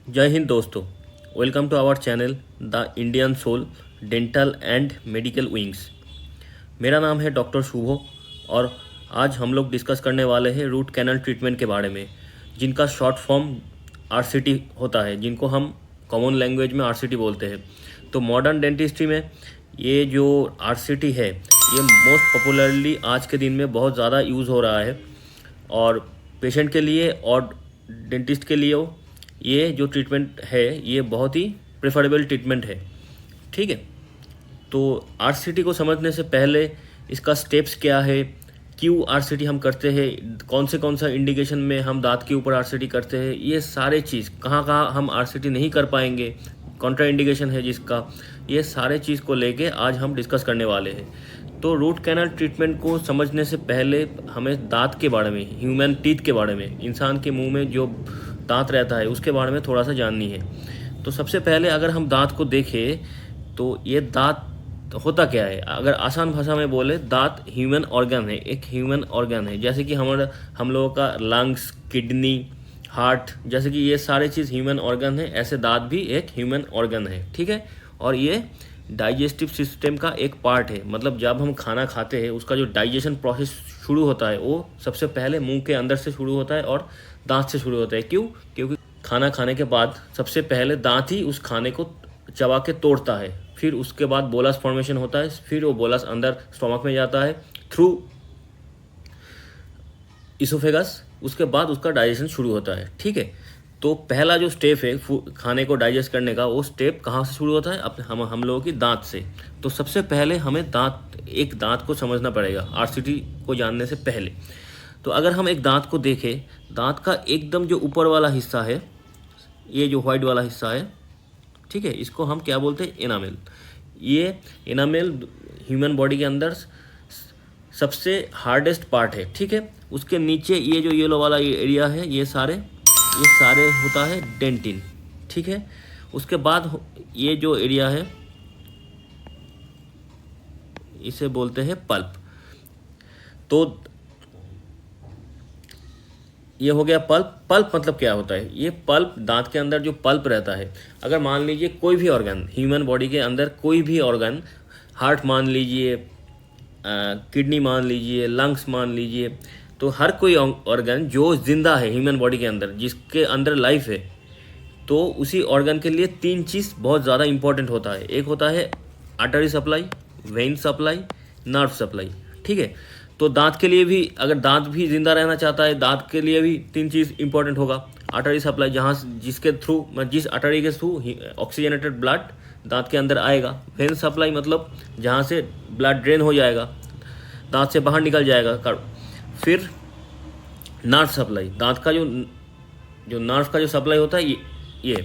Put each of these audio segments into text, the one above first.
जय हिंद दोस्तों। Welcome to our channel the Indian soul dental and medical wings. मेरा नाम है डॉक्टर शुभो और आज हम लोग डिस्कस करने वाले हैं रूट कैनल ट्रीटमेंट के बारे में, जिनका शॉर्ट फॉर्म आरसीटी होता है, जिनको हम कॉमन लैंग्वेज में आरसीटी बोलते हैं। तो मॉडर्न डेंटिस्ट्री में ये जो आरसीटी है ये मोस्ट पॉपुलरली आज के दिन में बहुत ज़्यादा यूज़ हो रहा है और पेशेंट के लिए और डेंटिस्ट के लिए ये जो ट्रीटमेंट है ये बहुत ही प्रेफरेबल ट्रीटमेंट है। ठीक है, तो आरसीटी को समझने से पहले इसका स्टेप्स क्या है, क्यों आरसीटी हम करते हैं, कौन सा इंडिकेशन में हम दांत के ऊपर आरसीटी करते हैं, ये सारे चीज़ कहाँ हम आरसीटी नहीं कर पाएंगे, कॉन्ट्रा इंडिकेशन है जिसका, ये सारे चीज़ को लेके आज हम डिस्कस करने वाले हैं। तो रूट कैनल ट्रीटमेंट को समझने से पहले हमें दांत के बारे में, ह्यूमन टीथ के बारे में, इंसान के मुंह में जो दांत रहता है उसके बारे में थोड़ा सा जाननी है। तो सबसे पहले अगर हम दांत को देखें तो ये दांत होता क्या है, अगर आसान भाषा में बोले दांत ह्यूमन ऑर्गन है, एक ह्यूमन ऑर्गन है। जैसे कि हम लोगों का लंग्स, किडनी, हार्ट, जैसे कि ये सारे चीज़ ह्यूमन ऑर्गन है, ऐसे दांत भी एक ह्यूमन ऑर्गन है। ठीक है, और ये डाइजेस्टिव सिस्टम का एक पार्ट है। मतलब जब हम खाना खाते हैं उसका जो डाइजेशन प्रोसेस शुरू होता है वो सबसे पहले मुंह के अंदर से शुरू होता है और दांत से शुरू होता है। क्यों? क्योंकि खाना खाने के बाद सबसे पहले दांत ही उस खाने को चबा के तोड़ता है, फिर उसके बाद बोलस फॉर्मेशन होता है, फिर वो बोलस अंदर स्टोमक में जाता है थ्रू इसोफेगस, उसके बाद उसका डाइजेशन शुरू होता है। ठीक है, तो पहला जो स्टेप है खाने को डाइजेस्ट करने का, वो स्टेप कहाँ से शुरू होता है? अपने हम लोगों की दांत से। तो सबसे पहले हमें एक दांत को समझना पड़ेगा आरसीटी को जानने से पहले। तो अगर हम एक दांत को देखें, दांत का एकदम जो ऊपर वाला हिस्सा है, ये जो वाइट वाला हिस्सा है, ठीक है, इसको हम क्या बोलते हैं? एनामेल। ये एनामेल ह्यूमन बॉडी के अंदर सबसे हार्डेस्ट पार्ट है। ठीक है, उसके नीचे ये जो येलो वाला एरिया है, ये सारे होता है डेंटिन। ठीक है, उसके बाद ये जो एरिया है इसे बोलते हैं पल्प। तो ये हो गया पल्प। पल्प मतलब क्या होता है? ये पल्प, दांत के अंदर जो पल्प रहता है, अगर मान लीजिए कोई भी ऑर्गन ह्यूमन बॉडी के अंदर, कोई भी ऑर्गन, हार्ट मान लीजिए, किडनी मान लीजिए, लंग्स मान लीजिए, तो हर कोई ऑर्गन जो जिंदा है ह्यूमन बॉडी के अंदर, जिसके अंदर लाइफ है, तो उसी ऑर्गन के लिए तीन चीज़ बहुत ज़्यादा इंपॉर्टेंट होता है। एक होता है artery supply, when supply, nerve supply. ठीक है, तो दांत के लिए भी, अगर दांत भी जिंदा रहना चाहता है, दांत के लिए भी तीन चीज़ इंपॉर्टेंट होगा। आर्टरी सप्लाई, जिस आर्टरी के थ्रू ऑक्सीजनेटेड ब्लड दांत के अंदर आएगा। वेन सप्लाई मतलब जहाँ से ब्लड ड्रेन हो जाएगा, दांत से बाहर निकल जाएगा। फिर नर्व सप्लाई, दांत का जो नर्व का जो सप्लाई होता है ये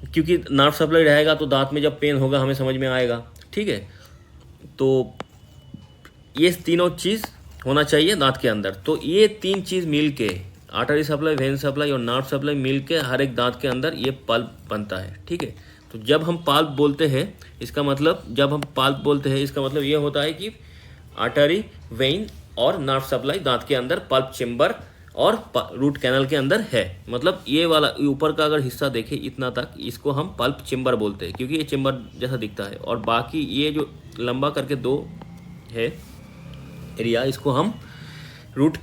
क्योंकि नर्व सप्लाई रहेगा तो दांत में जब पेन होगा हमें समझ में आएगा। ठीक है, तो ये तीनों चीज़ होना चाहिए दांत के अंदर। तो ये तीन चीज़ मिल के, आर्टरी सप्लाई, वेन सप्लाई और नर्व सप्लाई मिल के हर एक दांत के अंदर ये पल्प बनता है। ठीक है, तो जब हम पल्प बोलते हैं इसका मतलब ये होता है कि आर्टरी, वेन और नर्व सप्लाई दांत के अंदर पल्प चेम्बर और रूट कैनल के अंदर है। मतलब ये वाला ऊपर का अगर हिस्सा देखें इतना तक, इसको हम पल्प चेम्बर बोलते हैं क्योंकि ये चेम्बर जैसा दिखता है, और बाकी ये जो लंबा करके दो है एरिया, इसको हम रूट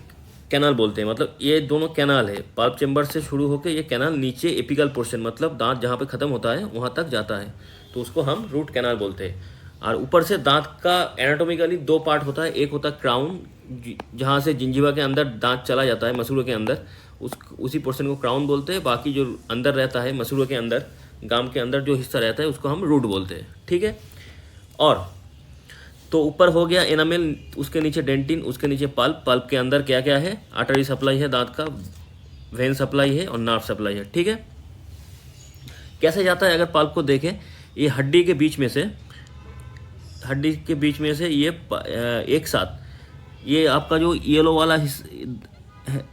कैनाल बोलते हैं। मतलब ये दोनों कैनाल है, पल्प चेम्बर से शुरू होकर ये कैनाल नीचे एपिकल पोर्शन, मतलब दांत जहाँ पे ख़त्म होता है वहाँ तक जाता है, तो उसको हम रूट कैनाल बोलते हैं। और ऊपर से दांत का एनाटोमिकली दो पार्ट होता है। एक होता है क्राउन, जहाँ से जिंजिवा के अंदर दांत चला जाता है मसूड़ों के अंदर, उसी पोर्शन को क्राउन बोलते हैं। बाकी जो अंदर रहता है मसूड़ों के अंदर, गाम के अंदर जो हिस्सा रहता है उसको हम रूट बोलते हैं। ठीक है, और तो ऊपर हो गया एनामेल, उसके नीचे डेंटिन, उसके नीचे पल्प। पल्प के अंदर क्या क्या है? आर्टरी सप्लाई है दांत का, वेन सप्लाई है और नर्व सप्लाई है। ठीक है, कैसे जाता है? अगर पल्प को देखें, ये हड्डी के बीच में से ये एक साथ, ये आपका जो येलो वाला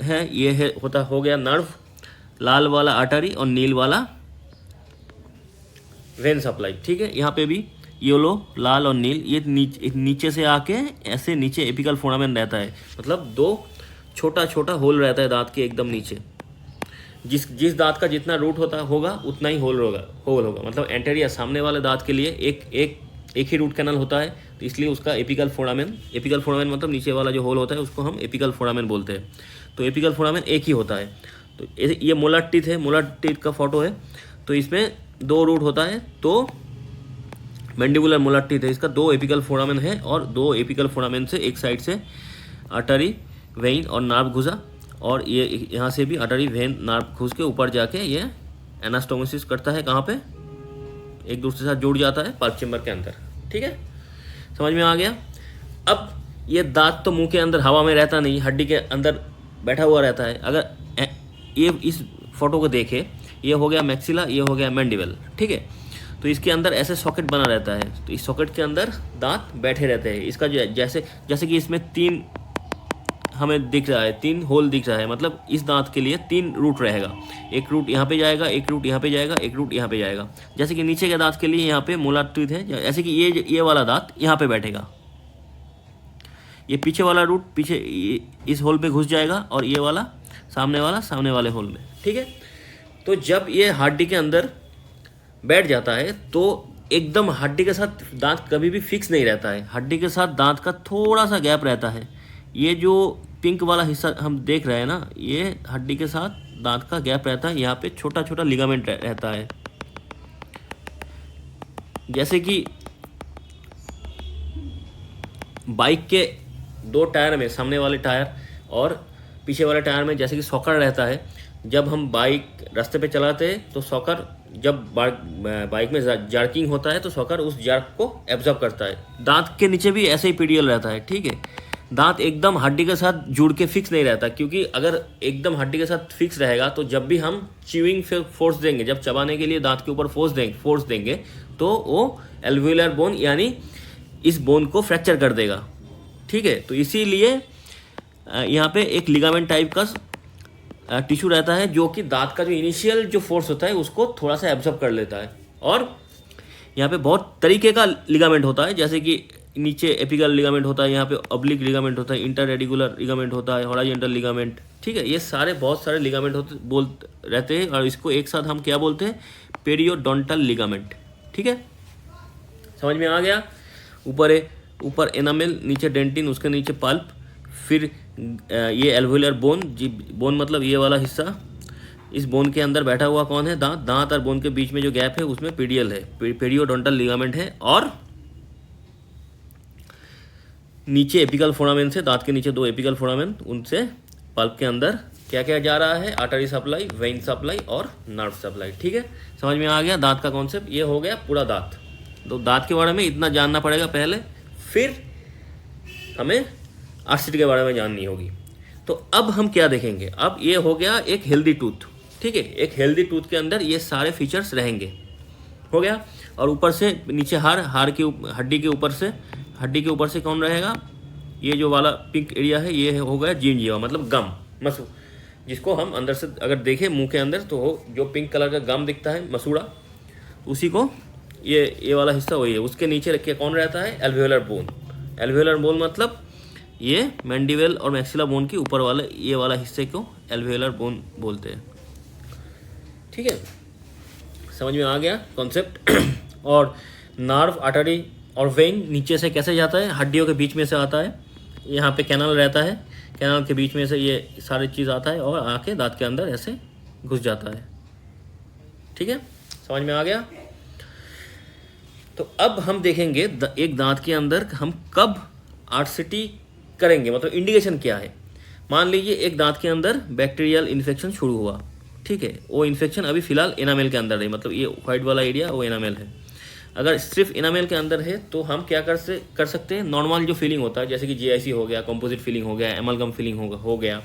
है ये हो गया नर्व, लाल वाला आर्टरी और नील वाला वेन सप्लाई। ठीक है, यहाँ पे भी येलो, लाल और नील, ये नीचे से आके ऐसे नीचे एपिकल फोरामेन रहता है, मतलब दो छोटा छोटा होल रहता है दांत के एकदम नीचे। जिस जिस दांत का जितना रूट होता होगा उतना ही होल होगा। मतलब एंटेरियर सामने वाले दांत के लिए एक ही रूट कैनल होता है, तो इसलिए उसका एपिकल फोरामेन मतलब नीचे वाला जो होल होता है उसको हम एपिकल फोरामेन बोलते हैं। तो एपिकल फोरामेन एक ही होता है। तो ये मोलर टीथ है, मोलर टीथ का फोटो है। तो इसमें 2 रूट होता है, तो मैंडिबुलर मोलर टीथ है, इसका 2 एपिकल फोरामेन है और 2 एपिकल फोरामेन से एक साइड से आर्टरी, वेइन और नार्व घुसा, और ये यहाँ से भी आर्टरी, वेन, नार्व घुस के ऊपर जाके ये एनास्टोमोसिस करता है, कहाँ पे, एक दूसरे के साथ जुड़ जाता है पल्प चेम्बर के अंदर। ठीक है, समझ में आ गया। अब ये दांत तो मुंह के अंदर हवा में रहता नहीं, हड्डी के अंदर बैठा हुआ रहता है। अगर ये इस फोटो को देखे, ये हो गया मैक्सिला, ये हो गया मैंडिबल। ठीक है, तो इसके अंदर ऐसे सॉकेट बना रहता है, तो इस सॉकेट के अंदर दांत बैठे रहते हैं। इसका जो जैसे कि इसमें 3 हमें दिख रहा है, 3 होल दिख रहा है, मतलब इस दांत के लिए 3 रूट रहेगा। एक रूट यहाँ पे जाएगा, एक रूट यहाँ पे जाएगा, एक रूट यहाँ पे जाएगा। जैसे कि नीचे के दांत के लिए यहाँ पे मोलर टीथ है, जैसे कि ये वाला दांत यहाँ पे बैठेगा, ये पीछे वाला रूट पीछे इस होल पे घुस जाएगा, और ये वाला सामने वाले होल में। ठीक है, तो जब ये हड्डी के अंदर बैठ जाता है तो एकदम हड्डी के साथ दांत कभी भी फिक्स नहीं रहता है, हड्डी के साथ दांत का थोड़ा सा गैप रहता है। ये जो पिंक वाला हिस्सा हम देख रहे हैं ना, ये हड्डी के साथ दांत का गैप रहता है, यहाँ पे छोटा छोटा लिगामेंट रहता है। जैसे कि बाइक के 2 टायर में, सामने वाले टायर और पीछे वाले टायर में जैसे कि सॉकर रहता है, जब हम बाइक रास्ते पे चलाते हैं तो सॉकर, जब बाइक में जर्किंग होता है तो सॉकर उस जर्क को एब्जॉर्ब करता है। दांत के नीचे भी ऐसे ही पीडियल रहता है। ठीक है, दांत एकदम हड्डी के साथ जुड़ के फिक्स नहीं रहता, क्योंकि अगर एकदम हड्डी के साथ फिक्स रहेगा तो जब भी हम च्यूइंग फोर्स देंगे, जब चबाने के लिए दांत के ऊपर फोर्स देंगे तो वो एल्वियोलर बोन यानी इस बोन को फ्रैक्चर कर देगा। ठीक है, तो इसीलिए यहाँ पे एक लिगामेंट टाइप का टिश्यू रहता है, जो कि दांत का जो इनिशियल जो फोर्स होता है उसको थोड़ा सा एब्जॉर्ब कर लेता है। और यहाँ पे बहुत तरीके का लिगामेंट होता है, जैसे कि नीचे एपिकल लिगामेंट होता है, यहाँ पे ऑब्लिक लिगामेंट होता है, इंटररेडिकुलर लिगामेंट होता है, हॉरिजॉन्टल लिगामेंट। ठीक है, ये सारे बहुत सारे लिगामेंट रहते हैं, और इसको एक साथ हम क्या बोलते हैं, पेरियोडोंटल लिगामेंट। ठीक है, समझ में आ गया। ऊपर एनामेल, नीचे डेंटिन, उसके नीचे पल्प, फिर ये एल्वियोलर बोन, बोन मतलब ये वाला हिस्सा, इस बोन के अंदर बैठा हुआ कौन है, दांत और बोन के बीच में जो गैप है उसमें पीडियल है, पेरियोडोंटल लिगामेंट है। और नीचे एपिकल फोरामेन से, दांत के नीचे 2 एपिकल फोरामेन, उनसे पल्प के अंदर क्या क्या जा रहा है, आर्टरी सप्लाई, वेइन सप्लाई और नर्व सप्लाई। ठीक है, समझ में आ गया दांत का कॉन्सेप्ट। ये हो गया पूरा दांत। तो दांत के बारे में इतना जानना पड़ेगा पहले, फिर हमें आर्सिटी के बारे में जाननी होगी। तो अब हम क्या देखेंगे, अब ये हो गया एक हेल्दी टूथ। ठीक है, एक हेल्दी टूथ के अंदर ये सारे फीचर्स रहेंगे, हो गया। और ऊपर से नीचे हार की हड्डी के ऊपर से कौन रहेगा, ये जो वाला पिंक एरिया है ये हो गया जिंजिवा, मतलब गम, मसू, जिसको हम अंदर से अगर देखें मुंह के अंदर तो जो पिंक कलर का गम दिखता है, मसूड़ा, उसी को ये वाला हिस्सा वही है। उसके नीचे रख के कौन रहता है, एल्वियोलर बोन। एल्वियोलर बोन मतलब ये मैंडिबल और मैक्सिला बोन के ऊपर वाले ये वाला हिस्से को एल्वियोलर बोन बोलते हैं। ठीक है, समझ में आ गया कॉन्सेप्ट। और नार्व, आर्टरी और वेन नीचे से कैसे जाता है, हड्डियों के बीच में से आता है, यहाँ पे कैनाल रहता है, कैनाल के बीच में से ये सारी चीज़ आता है और आके दांत के अंदर ऐसे घुस जाता है। ठीक है, समझ में आ गया। तो अब हम देखेंगे एक दांत के अंदर हम कब आर्सिटी करेंगे, मतलब इंडिकेशन क्या है। मान लीजिए एक दांत के अंदर बैक्टीरियल इन्फेक्शन शुरू हुआ। ठीक है, वो इन्फेक्शन अभी फिलहाल एनामेल के अंदर है, मतलब ये वाइट वाला एरिया वो एनामेल है। अगर सिर्फ एनामेल के अंदर है तो हम क्या कर सकते हैं, नॉर्मल जो फीलिंग होता है, जैसे कि जीआईसी हो गया, कंपोजिट फीलिंग हो गया, एमलगम फीलिंग हो गया,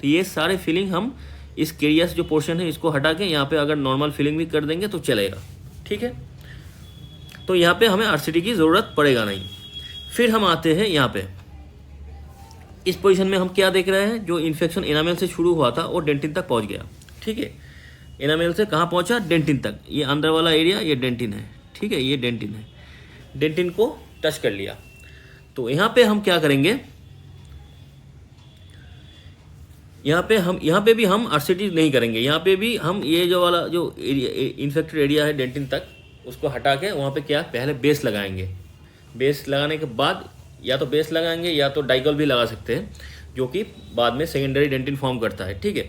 तो ये सारे फीलिंग हम इस केरियस जो पोर्शन है इसको हटा के यहाँ पे अगर नॉर्मल फीलिंग भी कर देंगे तो चलेगा। ठीक है, तो यहाँ पे हमें आरसीटी की ज़रूरत पड़ेगा नहीं। फिर हम आते हैं यहाँ पे, इस पोजीशन में हम क्या देख रहे हैं, जो इन्फेक्शन एनामेल से शुरू हुआ था वो डेंटिन तक पहुँच गया। ठीक है, एनामेल से कहाँ पहुँचा, डेंटिन तक। ये अंदर वाला एरिया ये डेंटिन है। ठीक है, ये डेंटिन है, डेंटिन को टच कर लिया। तो यहाँ पे हम क्या करेंगे, यहाँ पे भी हम आरसीटी नहीं करेंगे। यहाँ पे भी हम ये जो वाला जो इन्फेक्टेड एरिया है डेंटिन तक, उसको हटा के वहाँ पे क्या पहले बेस लगाएंगे। बेस लगाने के बाद या तो बेस लगाएंगे या तो डाइकॉल भी लगा सकते हैं, जो कि बाद में सेकेंडरी डेंटिन फॉर्म करता है। ठीक है,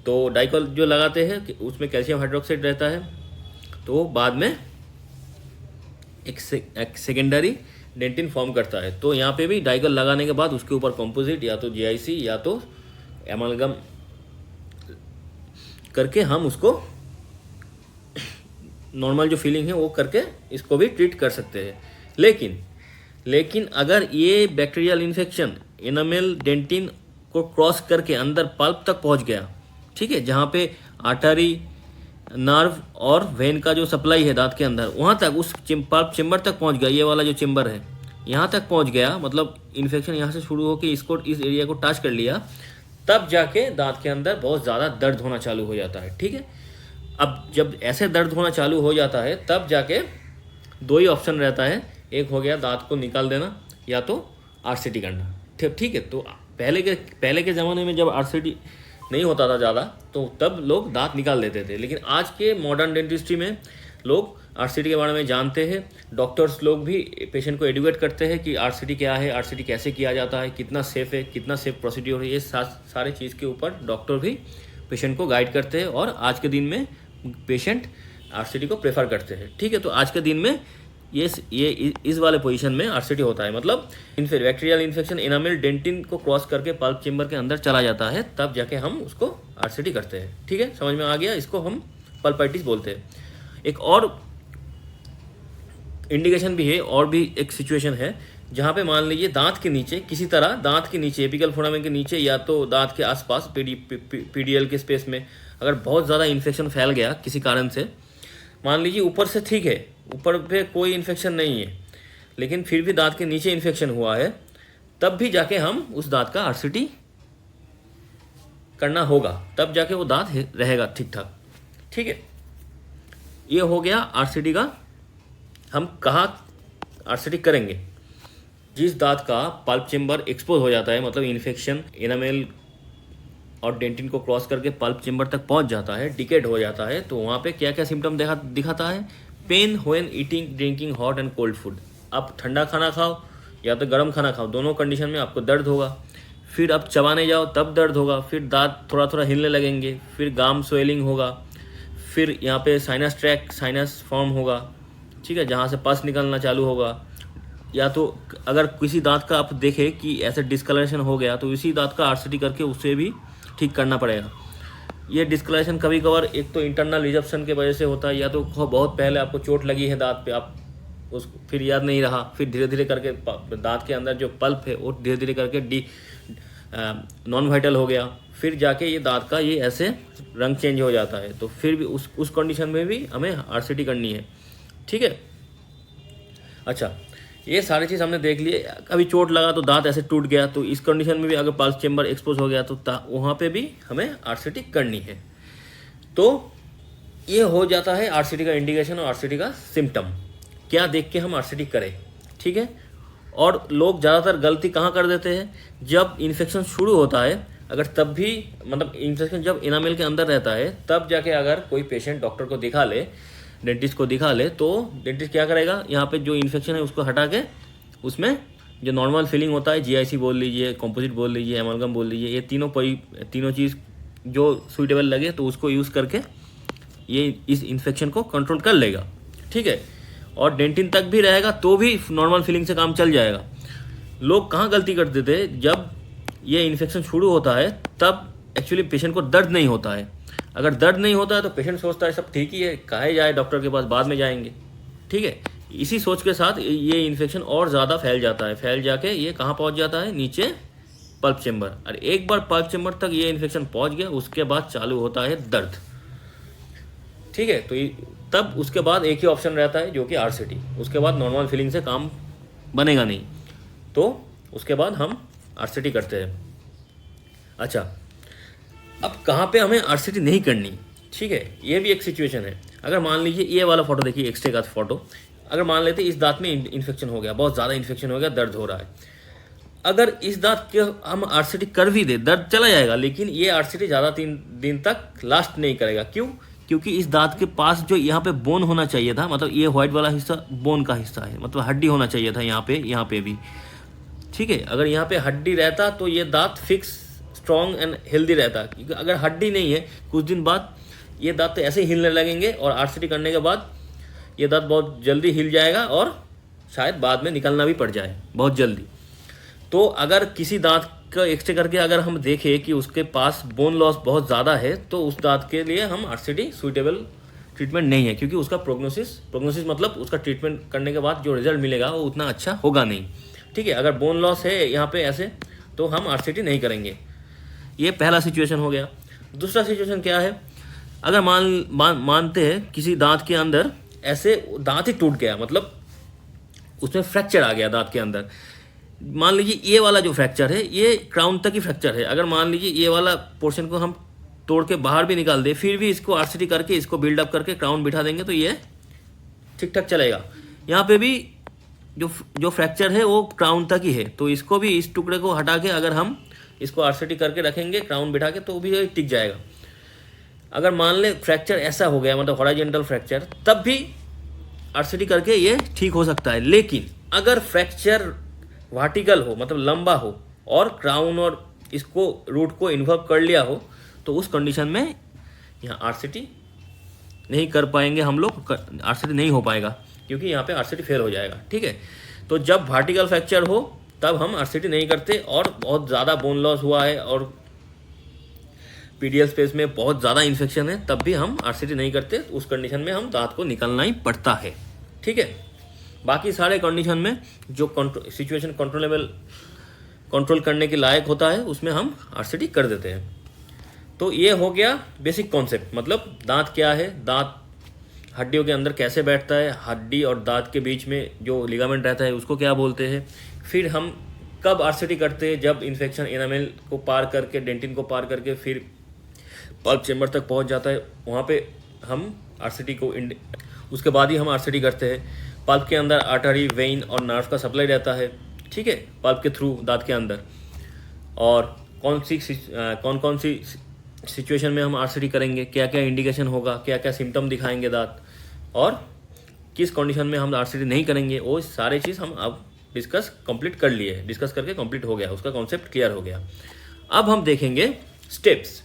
तो डाइकॉल जो लगाते हैं उसमें कैल्शियम हाइड्रोक्साइड रहता है, तो बाद में एक सेकेंडरी डेंटिन फॉर्म करता है। तो यहाँ पे भी डाइकॉल लगाने के बाद उसके ऊपर कंपोजिट या तो जीआईसी या तो एमालगम करके हम उसको नॉर्मल जो फीलिंग है वो करके इसको भी ट्रीट कर सकते हैं। लेकिन अगर ये बैक्टीरियल इन्फेक्शन एनामेल डेंटिन को क्रॉस करके अंदर पल्प तक पहुंच गया, ठीक है, जहाँ पे आर्टरी, नर्व और वेन का जो सप्लाई है दांत के अंदर, वहाँ तक उस पल्प चेम्बर तक पहुँच गया, ये वाला जो चेम्बर है यहाँ तक पहुँच गया, मतलब इन्फेक्शन यहाँ से शुरू होकर इस एरिया को टच कर लिया, तब जाके दांत के अंदर बहुत ज़्यादा दर्द होना चालू हो जाता है। ठीक है, अब जब ऐसे दर्द होना चालू हो जाता है तब जाके दो ही ऑप्शन रहता है, एक हो गया दांत को निकाल देना या तो आरसीटी करना। ठीक है, तो पहले के ज़माने में जब आरसीटी नहीं होता था ज़्यादा, तो तब लोग दांत निकाल देते थे। लेकिन आज के मॉडर्न डेंटिस्ट्री में लोग आरसीटी के बारे में जानते हैं, डॉक्टर्स लोग भी पेशेंट को एडुकेट करते हैं कि आरसीटी क्या है, आरसीटी कैसे किया जाता है, कितना सेफ़ है, कितना सेफ प्रोसीड्योर है, ये सारे चीज़ के ऊपर डॉक्टर भी पेशेंट को गाइड करते हैं और आज के दिन में पेशेंट आरसीटी को प्रेफर करते हैं। ठीक है, तो आज के दिन में ये इस वाले पोजीशन में आरसीटी होता है, मतलब बैक्टीरियल इन्फेक्शन एनामेल डेंटिन को क्रॉस करके पल्प चेम्बर के अंदर चला जाता है, तब जाके हम उसको आरसीटी करते हैं। ठीक है, समझ में आ गया? इसको हम पल्पाइटिस बोलते हैं। एक और इंडिकेशन भी है, और भी एक सिचुएशन है जहाँ पे मान लीजिए दांत के नीचे किसी तरह, दांत के नीचे एपिकल फोरामेन के नीचे या तो दांत के आसपास पीडीएल के स्पेस में अगर बहुत ज़्यादा इन्फेक्शन फैल गया किसी कारण से, मान लीजिए ऊपर से ठीक है, ऊपर पे कोई इन्फेक्शन नहीं है, लेकिन फिर भी दांत के नीचे इन्फेक्शन हुआ है, तब भी जाके हम उस दांत का आरसीटी करना होगा, तब जाके वो दांत रहेगा ठीक ठाक। ठीक है, ये हो गया आरसीटी का। हम कहाँ आरसीटी करेंगे? जिस दांत का पल्प चेम्बर एक्सपोज हो जाता है, मतलब इन्फेक्शन एनामेल और डेंटिन को क्रॉस करके पल्प चेम्बर तक पहुंच जाता है, डिकेड हो जाता है, तो वहाँ पे क्या क्या सिम्टम दिखाता है? Pain when eating drinking hot and cold food. आप ठंडा खाना खाओ या तो गर्म खाना खाओ, दोनों कंडीशन में आपको दर्द होगा। फिर आप चबाने जाओ तब दर्द होगा, फिर दांत थोड़ा थोड़ा हिलने लगेंगे, फिर गाम स्वेलिंग होगा, फिर यहाँ पे साइनस ट्रैक, साइनस फॉर्म होगा, ठीक है, जहाँ से पस निकलना चालू होगा। या तो अगर किसी दांत का आप देखें कि ऐसे डिस्कलरेशन हो गया, तो इसी दांत का आरसीटी करके उसे भी ठीक करना पड़ेगा। ये डिस्कलरेशन कभी कभार एक तो इंटरनल रिजप्शन के वजह से होता है, या तो बहुत पहले आपको चोट लगी है दांत पे, आप उस फिर याद नहीं रहा, फिर धीरे धीरे करके दांत के अंदर जो पल्प है वो धीरे धीरे करके नॉन वाइटल हो गया, फिर जाके ये दांत का ये ऐसे रंग चेंज हो जाता है, तो फिर भी उस कंडीशन में भी हमें आरसीटी करनी है। ठीक है, अच्छा, ये सारी चीज़ हमने देख लिए। कभी चोट लगा तो दांत ऐसे टूट गया, तो इस कंडीशन में भी अगर पल्प चेम्बर एक्सपोज हो गया तो वहाँ पे भी हमें आरसीटी करनी है। तो ये हो जाता है आरसीटी का इंडिकेशन और आरसीटी का सिम्टम, क्या देख के हम आरसीटी करें। ठीक है, और लोग ज़्यादातर गलती कहाँ कर देते हैं? जब इन्फेक्शन शुरू होता है, अगर तब भी, मतलब इन्फेक्शन जब एनामेल के अंदर रहता है, तब जाके अगर कोई पेशेंट डॉक्टर को दिखा ले, डेंटिस्ट को दिखा ले, तो डेंटिस्ट क्या करेगा? यहाँ पे जो इन्फेक्शन है उसको हटा के उसमें जो नॉर्मल फीलिंग होता है, जीआईसी बोल लीजिए, कंपोजिट बोल लीजिए, एमालगम बोल लीजिए, ये तीनों चीज़ जो सूटेबल लगे तो उसको यूज़ करके ये इस इन्फेक्शन को कंट्रोल कर लेगा। ठीक है, और डेंटिन तक भी रहेगा तो भी नॉर्मल फीलिंग से काम चल जाएगा। लोग कहाँ गलती कर देते हैं? जब ये इन्फेक्शन शुरू होता है तब एक्चुअली पेशेंट को दर्द नहीं होता है। अगर दर्द नहीं होता है तो पेशेंट सोचता है सब ठीक ही है, काहे जाए डॉक्टर के पास, बाद में जाएंगे। ठीक है, इसी सोच के साथ ये इन्फेक्शन और ज़्यादा फैल जाता है, फैल जाके ये कहाँ पहुँच जाता है? नीचे पल्प चेम्बर। और एक बार पल्प चेम्बर तक ये इन्फेक्शन पहुँच गया, उसके बाद चालू होता है दर्द। ठीक है, तो तब उसके बाद एक ही ऑप्शन रहता है जो कि आरसीटी। उसके बाद नॉर्मल फीलिंग से काम बनेगा नहीं, तो उसके बाद हम आरसीटी करते हैं। अच्छा, अब कहाँ पे हमें आरसीटी नहीं करनी? ठीक है, ये भी एक सिचुएशन है। अगर मान लीजिए ये वाला फोटो देखिए, एक्सरे का फोटो, अगर मान लेते इस दांत में इन्फेक्शन हो गया, बहुत ज़्यादा इन्फेक्शन हो गया, दर्द हो रहा है, अगर इस दांत के हम आरसीटी कर भी दे, दर्द चला जाएगा, लेकिन ये आरसीटी ज़्यादा 3 दिन तक लास्ट नहीं करेगा। क्यों? क्योंकि इस दांत के पास जो यहाँ पे बोन होना चाहिए था, मतलब ये व्हाइट वाला हिस्सा बोन का हिस्सा है, मतलब हड्डी होना चाहिए था यहाँ पे भी, ठीक है। अगर यहाँ पे हड्डी रहता तो ये दांत फिक्स, स्ट्रॉन्ग एंड हेल्दी रहता। क्योंकि अगर हड्डी नहीं है, कुछ दिन बाद ये दांत तो ऐसे ही हिलने लगेंगे, और आरसीटी करने के बाद ये दांत बहुत जल्दी हिल जाएगा और शायद बाद में निकलना भी पड़ जाए बहुत जल्दी। तो अगर किसी दांत का एक्सरे करके अगर हम देखें कि उसके पास बोन लॉस बहुत ज़्यादा है, तो उस दांत के लिए हम आरसीटी सूटेबल ट्रीटमेंट नहीं है, क्योंकि उसका प्रोग्नोसिस मतलब उसका ट्रीटमेंट करने के बाद जो रिजल्ट मिलेगा वो उतना अच्छा होगा नहीं, ठीक है। अगर बोन लॉस है यहाँ पे ऐसे, तो हम आरसीटी नहीं करेंगे। ये पहला सिचुएशन हो गया। दूसरा सिचुएशन क्या है? अगर मानते हैं किसी दांत के अंदर ऐसे दांत ही टूट गया, मतलब उसमें फ्रैक्चर आ गया दांत के अंदर। मान लीजिए ये वाला जो फ्रैक्चर है ये क्राउन तक ही फ्रैक्चर है। अगर मान लीजिए ये वाला पोर्शन को हम तोड़ के बाहर भी निकाल दे, फिर भी इसको आरसीटी करके इसको बिल्डअप करके क्राउन बिठा देंगे तो ये ठीक ठाक चलेगा। यहाँ पे भी जो फ्रैक्चर है वो क्राउन तक ही है, तो इसको भी, इस टुकड़े को हटा के अगर हम इसको आरसीटी करके रखेंगे क्राउन बिठा के, तो भी ये टिक जाएगा। अगर मान ले फ्रैक्चर ऐसा हो गया, मतलब हॉरिजॉन्टल फ्रैक्चर, तब भी आरसीटी करके ये ठीक हो सकता है। लेकिन अगर फ्रैक्चर वर्टिकल हो, मतलब लंबा हो, और क्राउन और इसको रूट को इन्वॉल्व कर लिया हो, तो उस कंडीशन में यहाँ आरसीटी नहीं कर पाएंगे हम लोग, आरसीटी नहीं हो पाएगा, क्योंकि यहाँ पे आरसीटी फेल हो जाएगा, ठीक है। तो जब वर्टिकल फ्रैक्चर हो तब हम आरसीटी नहीं करते, और बहुत ज़्यादा बोन लॉस हुआ है और पीडियल स्पेस में बहुत ज़्यादा इन्फेक्शन है, तब भी हम आरसीटी नहीं करते। उस कंडीशन में हम दांत को निकालना ही पड़ता है, ठीक है। बाकी सारे कंडीशन में जो सिचुएशन कंट्रोल करने के लायक होता है, उसमें हम आरसीटी कर देते हैं। तो ये हो गया बेसिक कॉन्सेप्ट, मतलब दांत क्या है, दांत हड्डियों के अंदर कैसे बैठता है, हड्डी और दांत के बीच में जो लिगामेंट रहता है उसको क्या बोलते हैं, फिर हम कब आरसीटी करते हैं, जब इन्फेक्शन एनामेल को पार करके, डेंटिन को पार करके फिर पल्प चेम्बर तक पहुंच जाता है, वहाँ पे हम आरसीटी को उसके बाद ही हम आरसीटी करते हैं। पल्प के अंदर आर्टरी, वेइन और नर्व का सप्लाई रहता है, ठीक है, पल्प के थ्रू दांत के अंदर। और कौन सी सिचुएशन में हम आरसीटी करेंगे, क्या क्या इंडिकेशन होगा, क्या क्या सिम्टम दिखाएंगे दांत, और किस कंडीशन में हम आरसीटी नहीं करेंगे, वो सारे चीज़ हम अब डिस्कस करके कंप्लीट हो गया, उसका कॉन्सेप्ट क्लियर हो गया। अब हम देखेंगे स्टेप्स।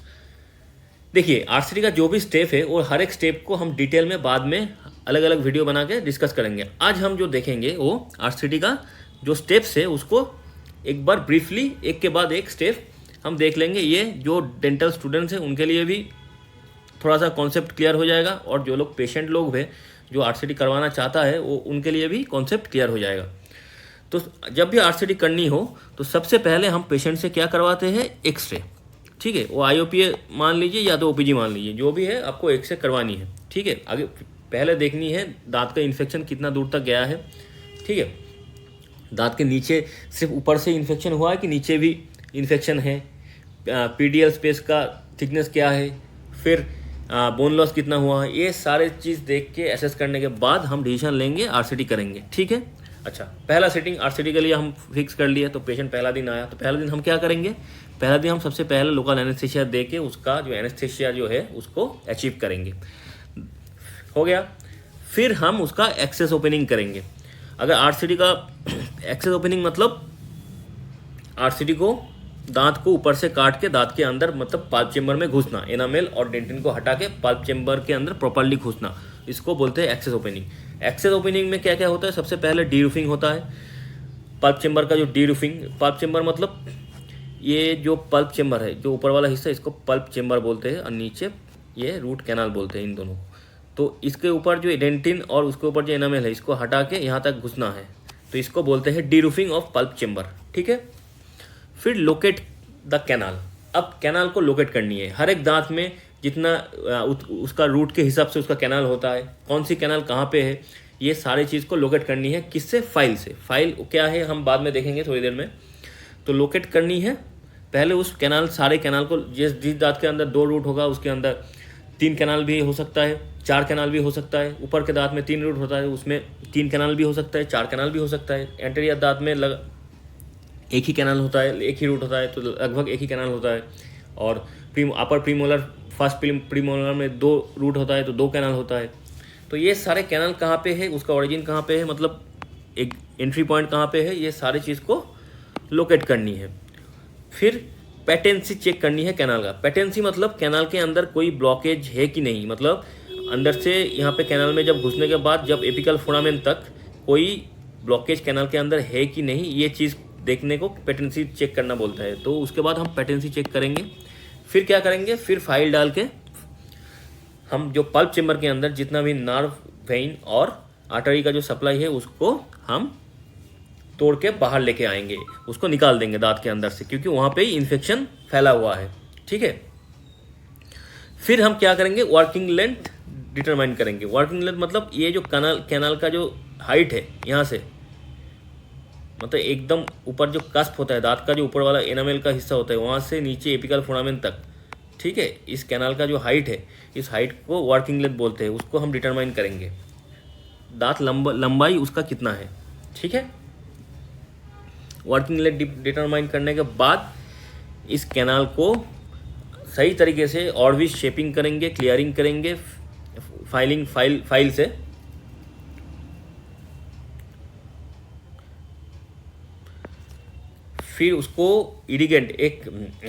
देखिए, आरसीटी का जो भी स्टेप है वो हर एक स्टेप को हम डिटेल में बाद में अलग अलग वीडियो बना के डिस्कस करेंगे। आज हम जो देखेंगे वो आरसीटी का जो स्टेप्स है उसको एक बार ब्रीफली एक के बाद एक स्टेप हम देख लेंगे। ये जो डेंटल स्टूडेंट्स हैं उनके लिए भी थोड़ा सा कॉन्सेप्ट क्लियर हो जाएगा, और जो लोग पेशेंट लोग हैं जो आरसीटी करवाना चाहता है वो उनके लिए भी कॉन्सेप्ट क्लियर हो जाएगा। तो जब भी आरसीटी करनी हो तो सबसे पहले हम पेशेंट से क्या करवाते हैं, एक्सरे, ठीक है। वो आईओपीए मान लीजिए या तो ओपीजी मान लीजिए, जो भी है आपको एक्सरे करवानी है, ठीक है। आगे पहले देखनी है दांत का इन्फेक्शन कितना दूर तक गया है, ठीक है। दांत के नीचे सिर्फ ऊपर से इन्फेक्शन हुआ है कि नीचे भी इन्फेक्शन है, पीडियल स्पेस का थिकनेस क्या है, फिर बोन लॉस कितना हुआ है, ये सारे चीज़ देख के एसेस करने के बाद हम डिसीजन लेंगे, आरसीटी करेंगे, ठीक है। अच्छा, पहला सेटिंग आरसीटी के लिए हम फिक्स कर लिया। तो पेशेंट पहला दिन आया, तो पहला दिन हम क्या करेंगे, पहला दिन हम सबसे पहले लोकल एनेस्थीसिया दे के उसका जो एनेस्थीसिया जो है उसको अचीव करेंगे, हो गया। फिर हम उसका एक्सेस ओपनिंग करेंगे। अगर आरसीटी का एक्सेस ओपनिंग मतलब आरसीटी को दांत को ऊपर से काट के दांत के अंदर, मतलब पल्प चेम्बर में घुसना, एनामेल और डेंटिन को हटा के पल्प चेम्बर के अंदर प्रॉपर्ली घुसना, इसको बोलते हैं एक्सेस ओपनिंग। एक्सेस ओपनिंग में क्या क्या होता है, सबसे पहले डी रूफिंग होता है पल्प चेम्बर का। जो डी रूफिंग, पल्प चेम्बर मतलब ये जो पल्प चेम्बर है, जो ऊपर वाला हिस्सा, इसको पल्प चेम्बर बोलते हैं, और नीचे ये रूट कैनाल बोलते हैं इन दोनों को। तो इसके ऊपर जो डेंटिन और उसके ऊपर जो एनामेल है, इसको हटा के यहाँ तक घुसना है, तो इसको बोलते हैं D roofing of pulp chamber, ठीक है। फिर लोकेट द कैनाल। अब कैनाल को लोकेट करनी है। हर एक दांत में जितना उसका रूट के हिसाब से उसका कैनाल होता है, कौन सी कैनाल कहाँ पे है, ये सारी चीज़ को लोकेट करनी है। किससे, फाइल से। फाइल क्या है हम बाद में देखेंगे थोड़ी देर में। तो लोकेट करनी है पहले उस कैनाल, सारे कैनाल को। जिस दांत के अंदर 2 रूट होगा उसके अंदर 3 कैनाल भी हो सकता है, 4 कैनाल भी हो सकता है। ऊपर के दांत में 3 रूट होता है, उसमें 3 कैनाल भी हो सकता है, 4 कैनाल भी हो सकता है। एंटीरियर दांत में एक ही कैनाल होता है, एक ही रूट होता है, तो लगभग एक ही कैनाल होता है। और अपर प्रीमोलर, फर्स्ट प्रीमोलर में 2 रूट होता है, तो 2 कैनाल होता है। तो ये सारे कैनाल कहाँ पे है, उसका ओरिजिन कहाँ पे है, मतलब एक एंट्री पॉइंट कहाँ पे है, ये सारी चीज़ को लोकेट करनी है। फिर पेटेंसी चेक करनी है कैनाल का। पेटेंसी मतलब कैनाल के अंदर कोई ब्लॉकेज है कि नहीं, मतलब अंदर से यहाँ पे कैनाल में जब घुसने के बाद जब एपिकल फोरामेन तक कोई ब्लॉकेज कैनाल के अंदर है कि नहीं, ये चीज़ देखने को पेटेंसी चेक करना बोलता है। तो उसके बाद हम पेटेंसी चेक करेंगे। फिर क्या करेंगे, फिर फाइल डाल के हम जो पल्प चेम्बर के अंदर जितना भी नर्व, वेइन और आर्टरी का जो सप्लाई है उसको हम तोड़ के बाहर लेके आएंगे, उसको निकाल देंगे दांत के अंदर से, क्योंकि वहाँ पे ही इन्फेक्शन फैला हुआ है। ठीक है। फिर हम क्या करेंगे, वर्किंग लेंथ डिटरमाइन करेंगे। वर्किंग लेंथ मतलब ये जो कैनाल का जो हाइट है, यहाँ से मतलब एकदम ऊपर जो कस्प होता है, दांत का जो ऊपर वाला एनामेल का हिस्सा होता है, वहाँ से नीचे एपिकल फोरामेन तक, ठीक है, इस कैनाल का जो हाइट है, इस हाइट को वर्किंग लेंथ बोलते हैं, उसको हम डिटरमाइन करेंगे। दांत लंबाई उसका कितना है, ठीक है। वर्किंग लेंथ डिटरमाइन करने के बाद इस कैनाल को सही तरीके से और भी शेपिंग करेंगे, क्लियरिंग करेंगे फाइल से। फिर उसको इरिगेंट, एक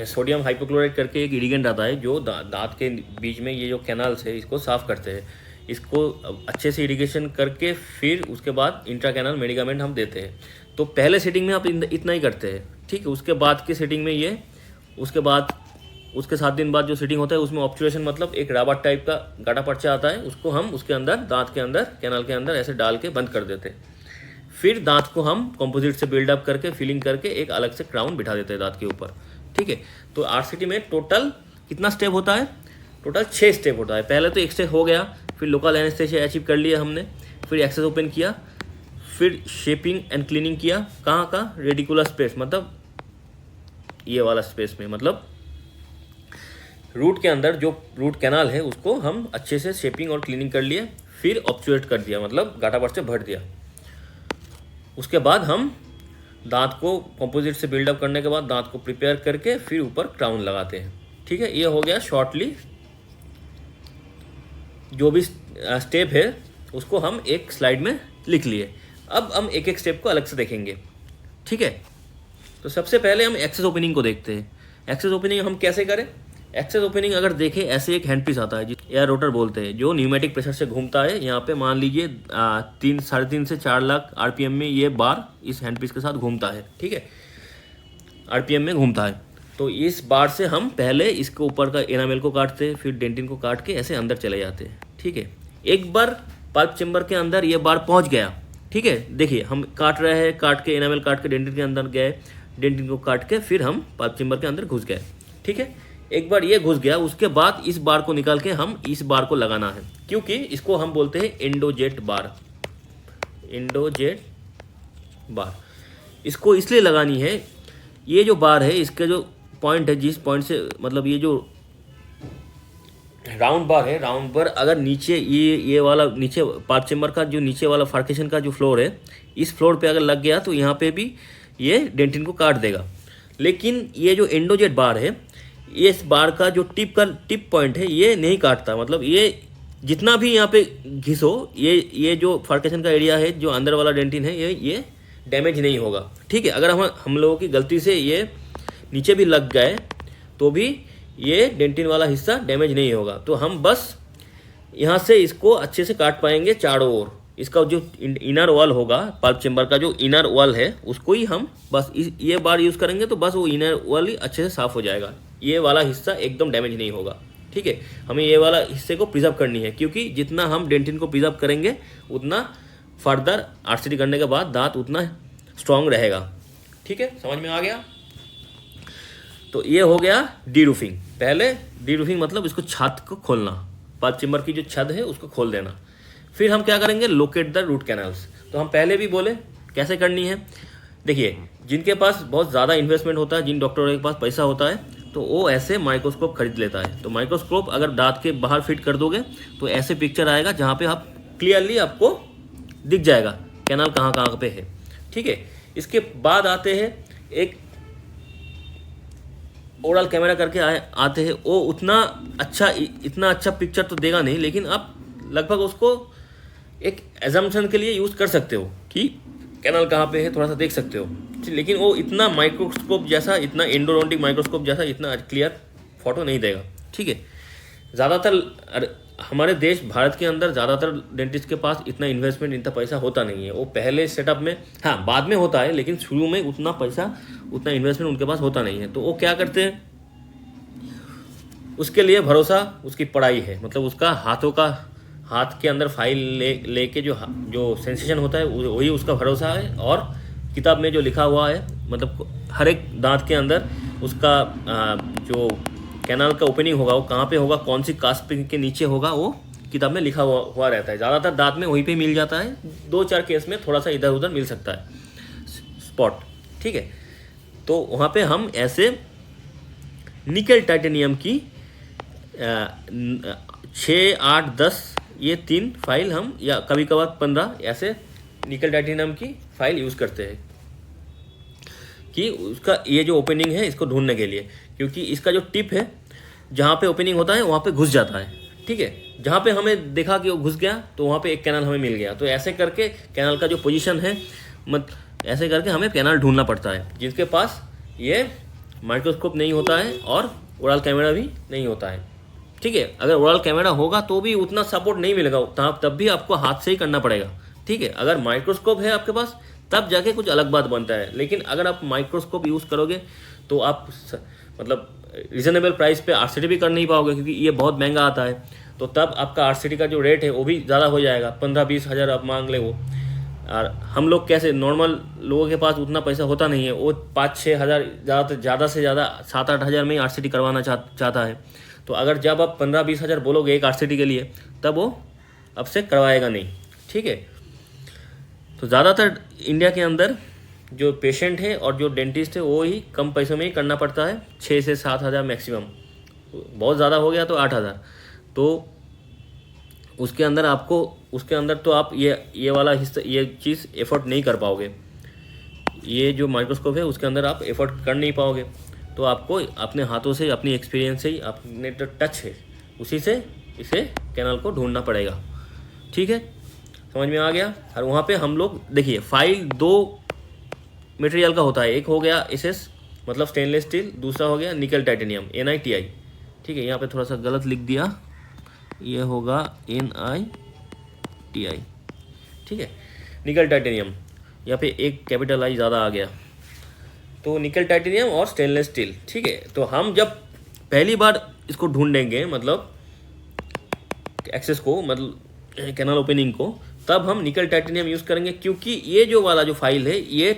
सोडियम हाइपोक्लोराइड करके एक इरिगेंट आता है जो दांत के बीच में ये जो कैनाल्स है इसको साफ़ करते हैं। इसको अच्छे से इरिगेशन करके फिर उसके बाद इंट्रा कैनाल मेडिकामेंट हम देते हैं। तो पहले सेटिंग में आप इतना ही करते हैं, ठीक है। उसके बाद की सेटिंग में ये, उसके बाद उसके 7 दिन बाद जो सेटिंग होता है उसमें ऑब्चुरेशन मतलब एक राबाट टाइप का गाटा पर्चा आता है, उसको हम उसके अंदर दांत के अंदर कैनाल के अंदर ऐसे डाल के बंद कर देते हैं। फिर दांत को हम कंपोजिट से बिल्डअप करके फिलिंग करके एक अलग से क्राउन बिठा देते हैं दांत के ऊपर, ठीक है। तो आरसीटी में टोटल कितना स्टेप होता है, टोटल 6 स्टेप होता है। पहले तो एक स्टेप हो गया, फिर लोकल एनेस्थेसिया अचीव कर लिया हमने, फिर एक्सेस ओपन किया, फिर शेपिंग एंड क्लीनिंग किया। कहाँ का, रेडिकुलर स्पेस मतलब ये वाला स्पेस में, मतलब रूट के अंदर जो रूट कैनाल है उसको हम अच्छे से शेपिंग और क्लीनिंग कर लिए। फिर ऑब्चुएट कर दिया, मतलब गाटापर्ट से भर दिया। उसके बाद हम दांत को कंपोजिट से बिल्डअप करने के बाद दांत को प्रिपेयर करके फिर ऊपर क्राउन लगाते हैं, ठीक है। ये हो गया शॉर्टली, जो भी स्टेप है उसको हम एक स्लाइड में लिख लिए। अब हम एक एक स्टेप को अलग से देखेंगे, ठीक है। तो सबसे पहले हम एक्सेस ओपनिंग को देखते हैं। एक्सेस ओपनिंग हम कैसे करें, एक्सेस ओपनिंग अगर देखें, ऐसे एक हैंड पीस आता है एयर रोटर बोलते हैं, जो न्यूमेटिक प्रेशर से घूमता है। यहाँ पे मान लीजिए 3-3.5 से 4 लाख आरपीएम में ये बार इस हैंड पीस के साथ घूमता है, ठीक है, आरपीएम में घूमता है। तो इस बार से हम पहले इसके ऊपर का एनामेल को काटते हैं, फिर डेंटिन को काट के ऐसे अंदर चले जाते हैं, ठीक है। एक बार पल्प चेम्बर के अंदर ये बार पहुँच गया, ठीक है। देखिए हम काट रहे हैं, काट के एनामेल काट के डेंटिन के अंदर गए, डेंटिन को काट के फिर हम पल्प चेम्बर के अंदर घुस गए, ठीक है। एक बार ये घुस गया, उसके बाद इस बार को निकाल के हम इस बार को लगाना है, क्योंकि इसको हम बोलते हैं एंडोजेट बार। एंडोजेट बार इसको इसलिए लगानी है, ये जो बार है इसका जो पॉइंट है, जिस पॉइंट से मतलब ये जो राउंड बार है, राउंड बार अगर नीचे ये वाला नीचे पल्प चेम्बर का जो नीचे वाला फार्केशन का जो फ्लोर है, इस फ्लोर पे अगर लग गया तो यहाँ पे भी ये डेंटिन को काट देगा। लेकिन ये जो एंडोजेट बार है, ये इस बार का जो टिप पॉइंट है ये नहीं काटता, मतलब ये जितना भी यहाँ पे घिसो, ये जो फार्केशन का एरिया है, जो अंदर वाला डेंटिन है, ये डैमेज नहीं होगा, ठीक है। अगर हम लोगों की गलती से ये नीचे भी लग गए तो भी ये डेंटिन वाला हिस्सा डैमेज नहीं होगा। तो हम बस यहाँ से इसको अच्छे से काट पाएंगे चारों ओर। इसका जो इनर वॉल होगा, पल्प चेम्बर का जो इनर वॉल है, उसको ही हम बस ये बार यूज़ करेंगे तो बस वो इनर वॉल ही अच्छे से साफ़ हो जाएगा, ये वाला हिस्सा एकदम डैमेज नहीं होगा, ठीक है। हमें ये वाला हिस्से को प्रिजर्व करनी है, क्योंकि जितना हम डेंटिन को प्रिजर्व करेंगे उतना फर्दर आरसीटी करने के बाद दांत उतना स्ट्रॉन्ग रहेगा, ठीक है। समझ में आ गया। तो ये हो गया डी रूफिंग। पहले डी रूफिंग मतलब इसको छत को खोलना, पल्प चेम्बर की जो छत है उसको खोल देना। फिर हम क्या करेंगे, लोकेट द रूट कैनाल्स। तो हम पहले भी बोले कैसे करनी है। देखिए जिनके पास बहुत ज़्यादा इन्वेस्टमेंट होता है, जिन डॉक्टरों के पास पैसा होता है, तो वो ऐसे माइक्रोस्कोप खरीद लेता है। तो माइक्रोस्कोप अगर दांत के बाहर फिट कर दोगे तो ऐसे पिक्चर आएगा जहाँ पे आप क्लियरली आपको दिख जाएगा कैनाल कहाँ कहाँ पे है, ठीक है। इसके बाद आते हैं एक ओवरऑल कैमरा करके आते हैं, वो इतना अच्छा पिक्चर तो देगा नहीं, लेकिन आप लगभग उसको एक एजम्पशन के लिए यूज़ कर सकते हो कि कैनाल कहाँ पे है, थोड़ा सा देख सकते हो। लेकिन वो इतना माइक्रोस्कोप जैसा, इतना एंडोडोंटिक माइक्रोस्कोप जैसा इतना क्लियर फोटो नहीं देगा। ठीक है, ज़्यादातर हमारे देश भारत के अंदर ज़्यादातर डेंटिस्ट के पास इतना इन्वेस्टमेंट, इतना पैसा होता नहीं है। वो पहले सेटअप में, हाँ बाद में होता है, लेकिन शुरू में उतना पैसा, उतना इन्वेस्टमेंट उनके पास होता नहीं है। तो वो क्या करते हैं, उसके लिए भरोसा उसकी पढ़ाई है, मतलब उसका हाथ के अंदर फाइल लेके जो सेंसेशन होता है वही उसका भरोसा है। और किताब में जो लिखा हुआ है, मतलब हर एक दांत के अंदर उसका जो कैनाल का ओपनिंग होगा वो कहाँ पे होगा, कौन सी कास्ट के नीचे होगा, वो किताब में लिखा हुआ रहता है। ज़्यादातर दांत में वहीं पे मिल जाता है, 2-4 केस में थोड़ा सा इधर उधर मिल सकता है स्पॉट। ठीक है, तो वहाँ पे हम ऐसे निकल टाइटेनियम की 6, 8, 10 ये 3 फाइल हम, या कभी कभार 15 ऐसे निकल टाइटेनियम की फाइल यूज़ करते हैं कि उसका ये जो ओपनिंग है इसको ढूंढने के लिए, क्योंकि इसका जो टिप है जहाँ पे ओपनिंग होता है वहाँ पे घुस जाता है। ठीक है, जहाँ पे हमें देखा कि वो घुस गया तो वहाँ पे एक कैनाल हमें मिल गया। तो ऐसे करके कैनाल का जो पोजीशन है, ऐसे करके हमें कैनाल ढूंढना पड़ता है, जिसके पास ये माइक्रोस्कोप नहीं होता है और ओरल कैमरा भी नहीं होता है। ठीक है, अगर ओरल कैमरा होगा तो भी उतना सपोर्ट नहीं मिलेगा, तब भी आपको हाथ से ही करना पड़ेगा। ठीक है, अगर माइक्रोस्कोप है आपके पास तब जाके कुछ अलग बात बनता है, लेकिन अगर आप माइक्रोस्कोप यूज़ करोगे तो आप मतलब रिजनेबल प्राइस पे आरसीटी भी कर नहीं पाओगे, क्योंकि ये बहुत महंगा आता है। तो तब आपका आरसीटी का जो रेट है वो भी ज़्यादा हो जाएगा, 15-20 हज़ार आप मांग ले वो। और हम लोग कैसे, नॉर्मल लोगों के पास उतना पैसा होता नहीं है, वो 5-6 हज़ार ज़्यादा से ज़्यादा 7-8 हज़ार में ही आरसीटी करवाना चाहता है। तो अगर जब आप 15-20 हज़ार बोलोगे एक आरसीटी के लिए, तब वो आपसे करवाएगा नहीं। ठीक है, तो ज़्यादातर इंडिया के अंदर जो पेशेंट है और जो डेंटिस्ट है वो ही कम पैसों में ही करना पड़ता है, 6 से 7 हज़ार मैक्सिमम, बहुत ज़्यादा हो गया तो 8 हज़ार। तो उसके अंदर तो आप ये वाला हिस्सा, ये चीज़ एफर्ट नहीं कर पाओगे। ये जो माइक्रोस्कोप है उसके अंदर आप एफर्ट कर नहीं पाओगे। तो आपको अपने हाथों से, अपनी एक्सपीरियंस से ही, अपने जो टच है उसी से इसे कैनाल को ढूंढना पड़ेगा। ठीक है, समझ में आ गया। और वहाँ पे हम लोग देखिए, फाइल 2 मटेरियल का होता है, एक हो गया एसएस मतलब स्टेनलेस स्टील, दूसरा हो गया निकल टाइटेनियम NiTi। ठीक है, यहाँ पे थोड़ा सा गलत लिख दिया, ये होगा NiTi। ठीक है, निकल टाइटेनियम, यहाँ पे एक कैपिटल आई ज़्यादा आ गया, तो निकल टाइटेनियम और स्टेनलेस स्टील। ठीक है, तो हम जब पहली बार इसको ढूंढेंगे, मतलब एक्सेस को, मतलब कैनाल ओपनिंग को, तब हम निकल टाइटेनियम यूज़ करेंगे, क्योंकि ये जो वाला जो फाइल है ये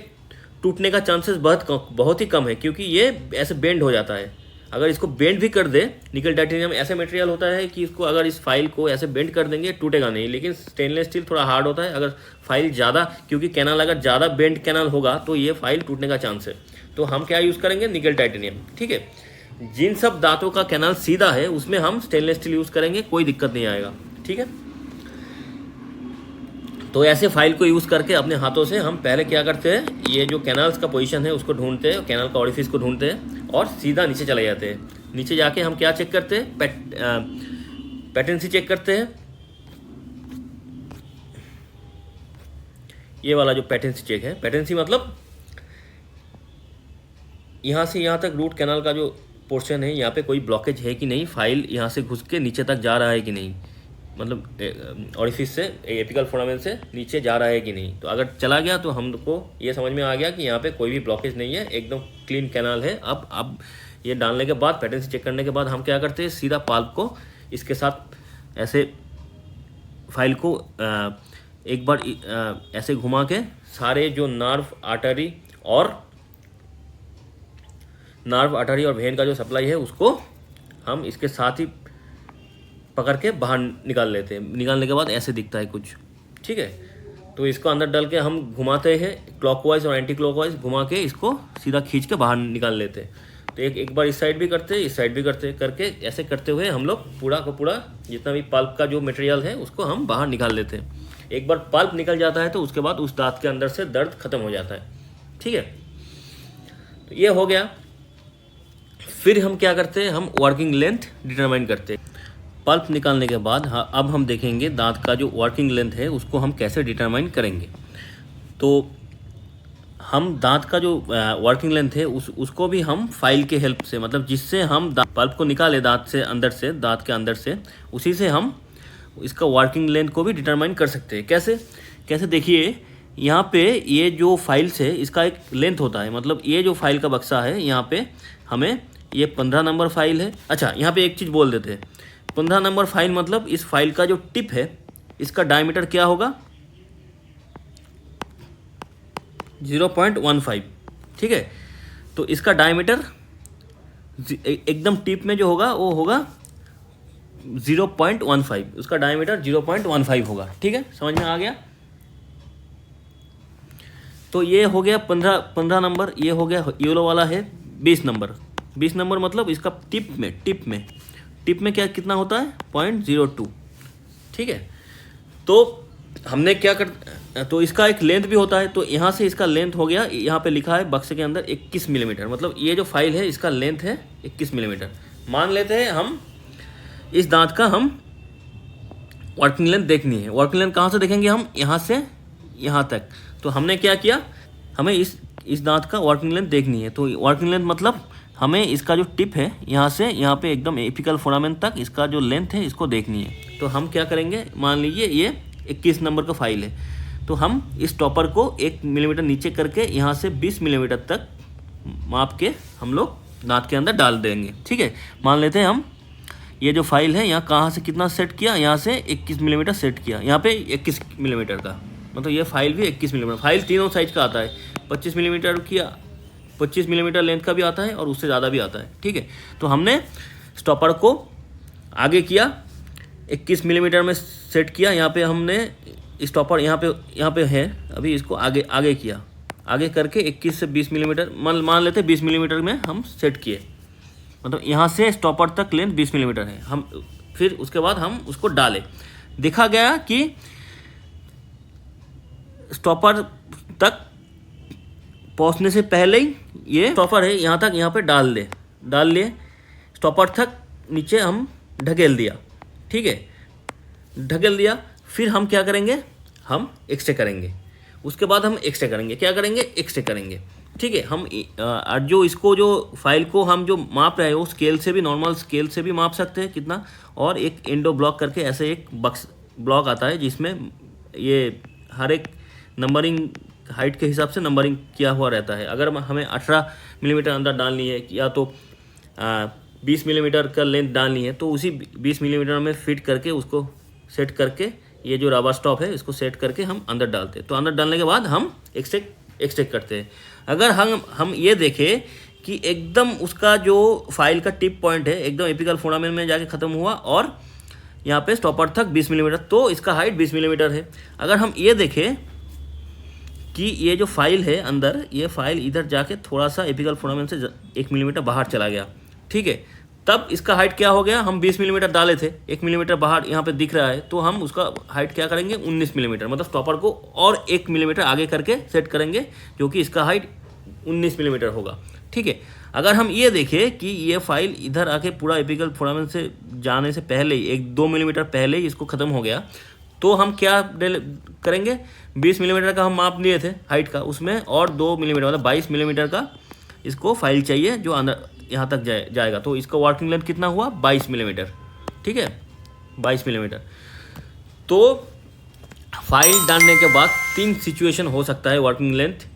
टूटने का चांसेस बहुत ही कम है, क्योंकि ये ऐसे बेंड हो जाता है। अगर इसको बेंड भी कर दे, निकल टाइटेनियम ऐसे मटेरियल होता है कि इसको अगर इस फाइल को ऐसे बेंड कर देंगे टूटेगा नहीं, लेकिन स्टेनलेस स्टील थोड़ा हार्ड होता है। अगर फाइल ज़्यादा, क्योंकि कैनाल अगर ज़्यादा बेंड कैनाल होगा तो ये फाइल टूटने का चांस है। तो हम क्या यूज़ करेंगे, निकल टाइटेनियम। ठीक है, जिन सब दांतों का कैनाल सीधा है उसमें हम स्टेनलेस स्टील यूज़ करेंगे, कोई दिक्कत नहीं आएगा। ठीक है, तो ऐसे फाइल को यूज़ करके अपने हाथों से हम पहले क्या करते हैं, ये जो कैनाल्स का पोजीशन है उसको ढूंढते हैं, कैनाल का ऑरिफिस को ढूंढते हैं और सीधा नीचे चले जाते हैं। नीचे जाके हम क्या चेक करते हैं, पेटेंसी चेक करते हैं। ये वाला जो पेटेंसी चेक है, पेटेंसी मतलब यहाँ से यहाँ तक रूट कैनाल का जो पोर्शन है, यहाँ पे कोई ब्लॉकेज है कि नहीं, फाइल यहाँ से घुस के नीचे तक जा रहा है कि नहीं, मतलब ऑरिफिस से, एपिकल फोरामेन से नीचे जा रहा है कि नहीं। तो अगर चला गया तो हमको ये समझ में आ गया कि यहाँ पे कोई भी ब्लॉकेज नहीं है, एकदम क्लीन कैनाल है। अब ये डालने के बाद, पेटेंसी चेक करने के बाद हम क्या करते हैं, सीधा पाल्प को इसके साथ ऐसे फाइल को एक बार ऐसे घुमा के सारे जो नार्व आर्टरी और वेन का जो सप्लाई है उसको हम इसके साथ ही पकड़ के बाहर निकाल लेते हैं। निकालने के बाद ऐसे दिखता है कुछ। ठीक है, तो इसको अंदर डाल के हम घुमाते हैं, क्लॉकवाइज और एंटी क्लॉकवाइज घुमा के इसको सीधा खींच के बाहर निकाल लेते हैं। तो एक बार इस साइड भी करते हैं, इस साइड भी करते, करके ऐसे करते हुए हम लोग पूरा का पूरा जितना भी पल्प का जो मटेरियल है उसको हम बाहर निकाल लेते हैं। एक बार पल्प निकल जाता है तो उसके बाद उस दांत के अंदर से दर्द खत्म हो जाता है। ठीक है, तो ये हो गया। फिर हम क्या करते हैं, हम वर्किंग लेंथ डिटरमाइन करते हैं। पल्प निकालने के बाद अब हम देखेंगे दांत का जो वर्किंग लेंथ है उसको हम कैसे डिटरमाइन करेंगे। तो हम दांत का जो वर्किंग लेंथ है उसको भी हम फाइल के हेल्प से, मतलब जिससे हम पल्प को निकाले दांत से अंदर से, दांत के अंदर से, उसी से हम इसका वर्किंग लेंथ को भी डिटरमाइन कर सकते हैं। कैसे देखिए, यहाँ पे ये जो फाइल्स है इसका एक लेंथ होता है, मतलब ये जो फाइल का बक्सा है यहाँ पे हमें ये 15 नंबर फाइल है। अच्छा, यहाँ पे एक चीज़ बोल देते हैं, 15 नंबर फाइल मतलब इस फाइल का जो टिप है इसका डायमीटर क्या होगा, 0.15, ठीक है। तो इसका डायमीटर एकदम टिप में जो होगा वो होगा 0.15, उसका डायमीटर 0.15 होगा, ठीक है, समझ में आ गया। तो ये हो गया 15 नंबर, ये हो गया येलो वाला है 20 नंबर। 20 नंबर मतलब इसका टिप में क्या कितना होता है, 0.02, ठीक है। तो हमने क्या तो इसका एक लेंथ भी होता है, तो यहाँ से इसका लेंथ हो गया, यहाँ पे लिखा है बक्से के अंदर 21 मिलीमीटर, मतलब ये जो फाइल है इसका लेंथ है 21 मिलीमीटर। मान लेते हैं हम इस दांत का हम वर्किंग लेंथ देखनी है। वर्किंग लेंथ कहाँ से देखेंगे हम, यहाँ से यहाँ तक। तो हमने क्या किया, हमें इस दांत का वर्किंग लेंथ देखनी है। तो वर्किंग लेंथ मतलब हमें इसका जो टिप है यहाँ से यहाँ पे एकदम एपिकल फोरामेन तक इसका जो लेंथ है इसको देखनी है। तो हम क्या करेंगे, मान लीजिए ये 21 नंबर का फाइल है, तो हम इस टॉपर को 1 मिलीमीटर नीचे करके यहाँ से 20 मिलीमीटर तक माप के हम लोग दांत के अंदर डाल देंगे, ठीक है। मान लेते हैं हम ये जो फाइल है यहाँ कहाँ से कितना सेट किया, यहाँ से 21 मिलीमीटर सेट किया, यहाँ पे 21 मिलीमीटर का, मतलब ये फाइल भी 21 मिलीमीटर। फाइल तीनों साइज का आता है, 25 मिलीमीटर किया, 25 मिलीमीटर लेंथ का भी आता है और उससे ज़्यादा भी आता है, ठीक है। तो हमने स्टॉपर को आगे किया, 21 मिलीमीटर में सेट किया, यहाँ पे हमने स्टॉपर यहाँ पे है, अभी इसको आगे किया, आगे करके 21 से 20 मिलीमीटर मान लेते 20 मिलीमीटर में हम सेट किए, मतलब यहाँ से स्टॉपर तक लेंथ 20 मिलीमीटर है। हम फिर उसके बाद हम उसको डालें, देखा गया कि स्टॉपर तक पहुँचने से पहले ही ये स्टॉपर है यहाँ पे डाल लिए, स्टॉपर तक नीचे हम ढकेल दिया, ठीक है, ढकेल दिया। फिर हम क्या करेंगे, हम एक्सरे करेंगे, उसके बाद हम एक्सरे करेंगे, क्या करेंगे, एक्सरे करेंगे, ठीक है। हम जो इसको जो फाइल को हम जो माप रहे हैं वो स्केल से भी, नॉर्मल स्केल से भी माप सकते हैं कितना, और एक एंडो ब्लॉक करके ऐसे एक बक्स ब्लॉक आता है जिसमें ये हर एक नंबरिंग हाइट के हिसाब से नंबरिंग किया हुआ रहता है। अगर हमें 18 मिलीमीटर अंदर डालनी है या तो 20 मिलीमीटर का लेंथ डालनी है, तो उसी 20 मिलीमीटर में फिट करके उसको सेट करके ये जो रबर स्टॉप है इसको सेट करके हम अंदर डालते हैं। तो अंदर डालने के बाद हम एक्सट्रैक्ट करते हैं। अगर हम ये देखें कि एकदम उसका जो फाइल का टिप पॉइंट है एकदम एपिकल फोरामेन में जाके ख़त्म हुआ और यहाँ पे स्टॉपर तक 20 मिलीमीटर, तो इसका हाइट 20 मिलीमीटर है। अगर हम ये देखें कि ये जो फाइल है अंदर, ये फाइल इधर जाके थोड़ा सा एपिकल फोरामेन से 1 मिलीमीटर बाहर चला गया, ठीक है, तब इसका हाइट क्या हो गया, हम 20 मिलीमीटर डाले थे, 1 मिलीमीटर बाहर यहाँ पे दिख रहा है, तो हम उसका हाइट क्या करेंगे, 19 मिलीमीटर, मतलब स्टॉपर को और 1 मिलीमीटर आगे करके सेट करेंगे, जो कि इसका हाइट 19 मिलीमीटर होगा, ठीक है। अगर हम ये देखें कि ये फाइल इधर आके पूरा एपिकल फोरामेन से जाने से पहले ही 1-2 मिलीमीटर पहले ही इसको ख़त्म हो गया, तो हम क्या करेंगे, 20 मिलीमीटर का हम माप लिए थे हाइट का, उसमें और 2 मिलीमीटर मतलब 22 मिलीमीटर का इसको फाइल चाहिए जो अंदर यहाँ तक जाएगा। तो इसका वर्किंग लेंथ कितना हुआ, 22 मिलीमीटर, ठीक है, 22 मिलीमीटर। तो फाइल डालने के बाद 3 सिचुएशन हो सकता है वर्किंग लेंथ,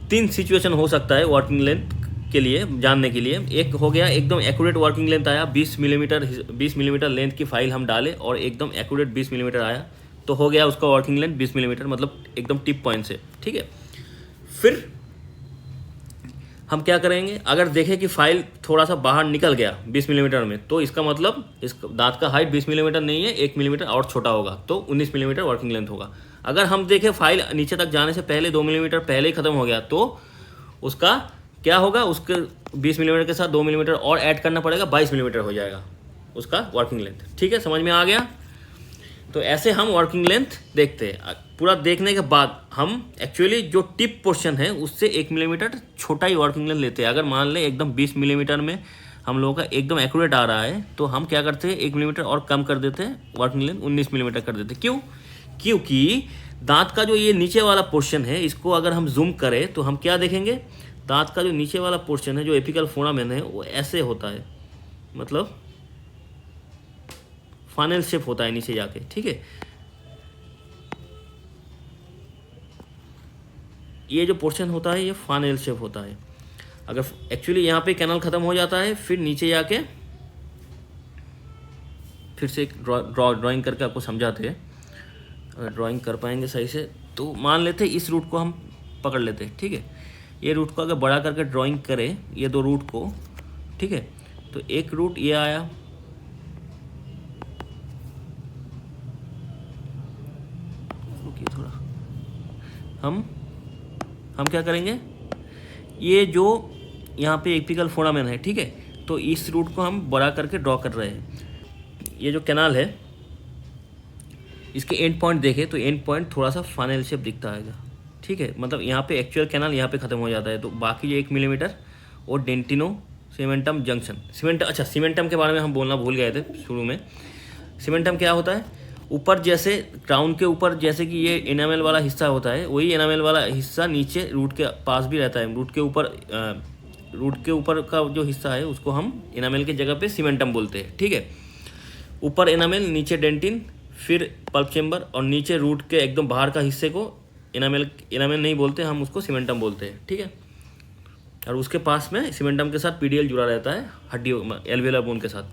3 सिचुएशन हो सकता है वर्किंग लेंथ के लिए जानने के लिए। एक हो गया एकदम एक्यूरेट वर्किंग लेंथ आया, 20 मिलीमीटर लेंथ की फाइल हम डाले और एकदम एक्यूरेट 20 मिलीमीटर आया, तो हो गया उसका वर्किंग लेंथ 20 मिलीमीटर, मतलब एकदम टिप पॉइंट से, ठीक है। फिर हम क्या करेंगे, अगर देखें कि फाइल थोड़ा सा बाहर निकल गया 20 मिलीमीटर में, तो इसका मतलब इस दांत का हाइट 20 मिलीमीटर नहीं है, 1 मिलीमीटर और छोटा होगा, तो 19 मिलीमीटर वर्किंग लेंथ होगा। अगर हम देखें फाइल नीचे तक जाने से पहले 2 मिलीमीटर पहले ही ख़त्म हो गया, तो उसका क्या होगा, उसके 20 मिलीमीटर के साथ 2 मिलीमीटर और ऐड करना पड़ेगा, 22 मिलीमीटर हो जाएगा उसका वर्किंग लेंथ, ठीक है, समझ में आ गया। तो ऐसे हम वर्किंग लेंथ देखते हैं। पूरा देखने के बाद हम एक्चुअली जो टिप पोर्शन है उससे 1 मिलीमीटर छोटा ही वर्किंग लेंथ लेते हैं। अगर मान लें एकदम 20 मिलीमीटर में हम लोगों का एकदम एक्यूरेट आ रहा है तो हम क्या करते हैं 1 मिलीमीटर और कम कर देते हैं, वर्किंग लेंथ 19 मिलीमीटर कर देते हैं। क्यों? क्योंकि दांत का जो ये नीचे वाला पोर्शन है इसको अगर हम जूम करें तो हम क्या देखेंगे, दांत का जो नीचे वाला पोर्शन है जो एपिकल फोरामेन है वो ऐसे होता है, मतलब फाइनल शेप होता है नीचे जाके। ठीक है, ये जो पोर्शन होता है ये फाइनल शेप होता है। अगर एक्चुअली यहाँ पे कैनाल ख़त्म हो जाता है फिर नीचे जाके फिर से एक ड्राइंग करके आपको समझाते हैं। अगर ड्राइंग कर पाएंगे सही से तो मान लेते हैं इस रूट को हम पकड़ लेते हैं। ठीक है, ये रूट को अगर बड़ा करके ड्राइंग करें ये दो रूट को, ठीक है, तो एक रूट ये आया, रुकिए थोड़ा, हम क्या करेंगे, ये जो यहाँ पे एपिकल फोरामेन है, ठीक है, तो इस रूट को हम बड़ा करके ड्रॉ कर रहे हैं। ये जो कैनाल है इसके एंड पॉइंट देखें तो एंड पॉइंट थोड़ा सा फाइनल शेप दिखता है। ठीक है, मतलब यहाँ पे एक्चुअल कैनाल यहाँ पे ख़त्म हो जाता है। तो बाकी जो 1 मिलीमीटर और डेंटिनो सीमेंटम जंक्शन, अच्छा सीमेंटम के बारे में हम बोलना भूल गए थे शुरू में। सीमेंटम क्या होता है, ऊपर जैसे क्राउन के ऊपर जैसे कि ये एनामेल वाला हिस्सा होता है वही एनामेल वाला हिस्सा नीचे रूट के पास भी रहता है। रूट के ऊपर का जो हिस्सा है उसको हम एनामेल की जगह पे सीमेंटम बोलते हैं। ठीक है, ऊपर एनामेल नीचे डेंटिन फिर पल्प चेम्बर और नीचे रूट के एकदम बाहर का हिस्से को एनामेल नहीं बोलते, हम उसको सीमेंटम बोलते हैं। ठीक है, और उसके पास में सीमेंटम के साथ पीडीएल जुड़ा रहता है हड्डियों एल्वेलर बोन के साथ।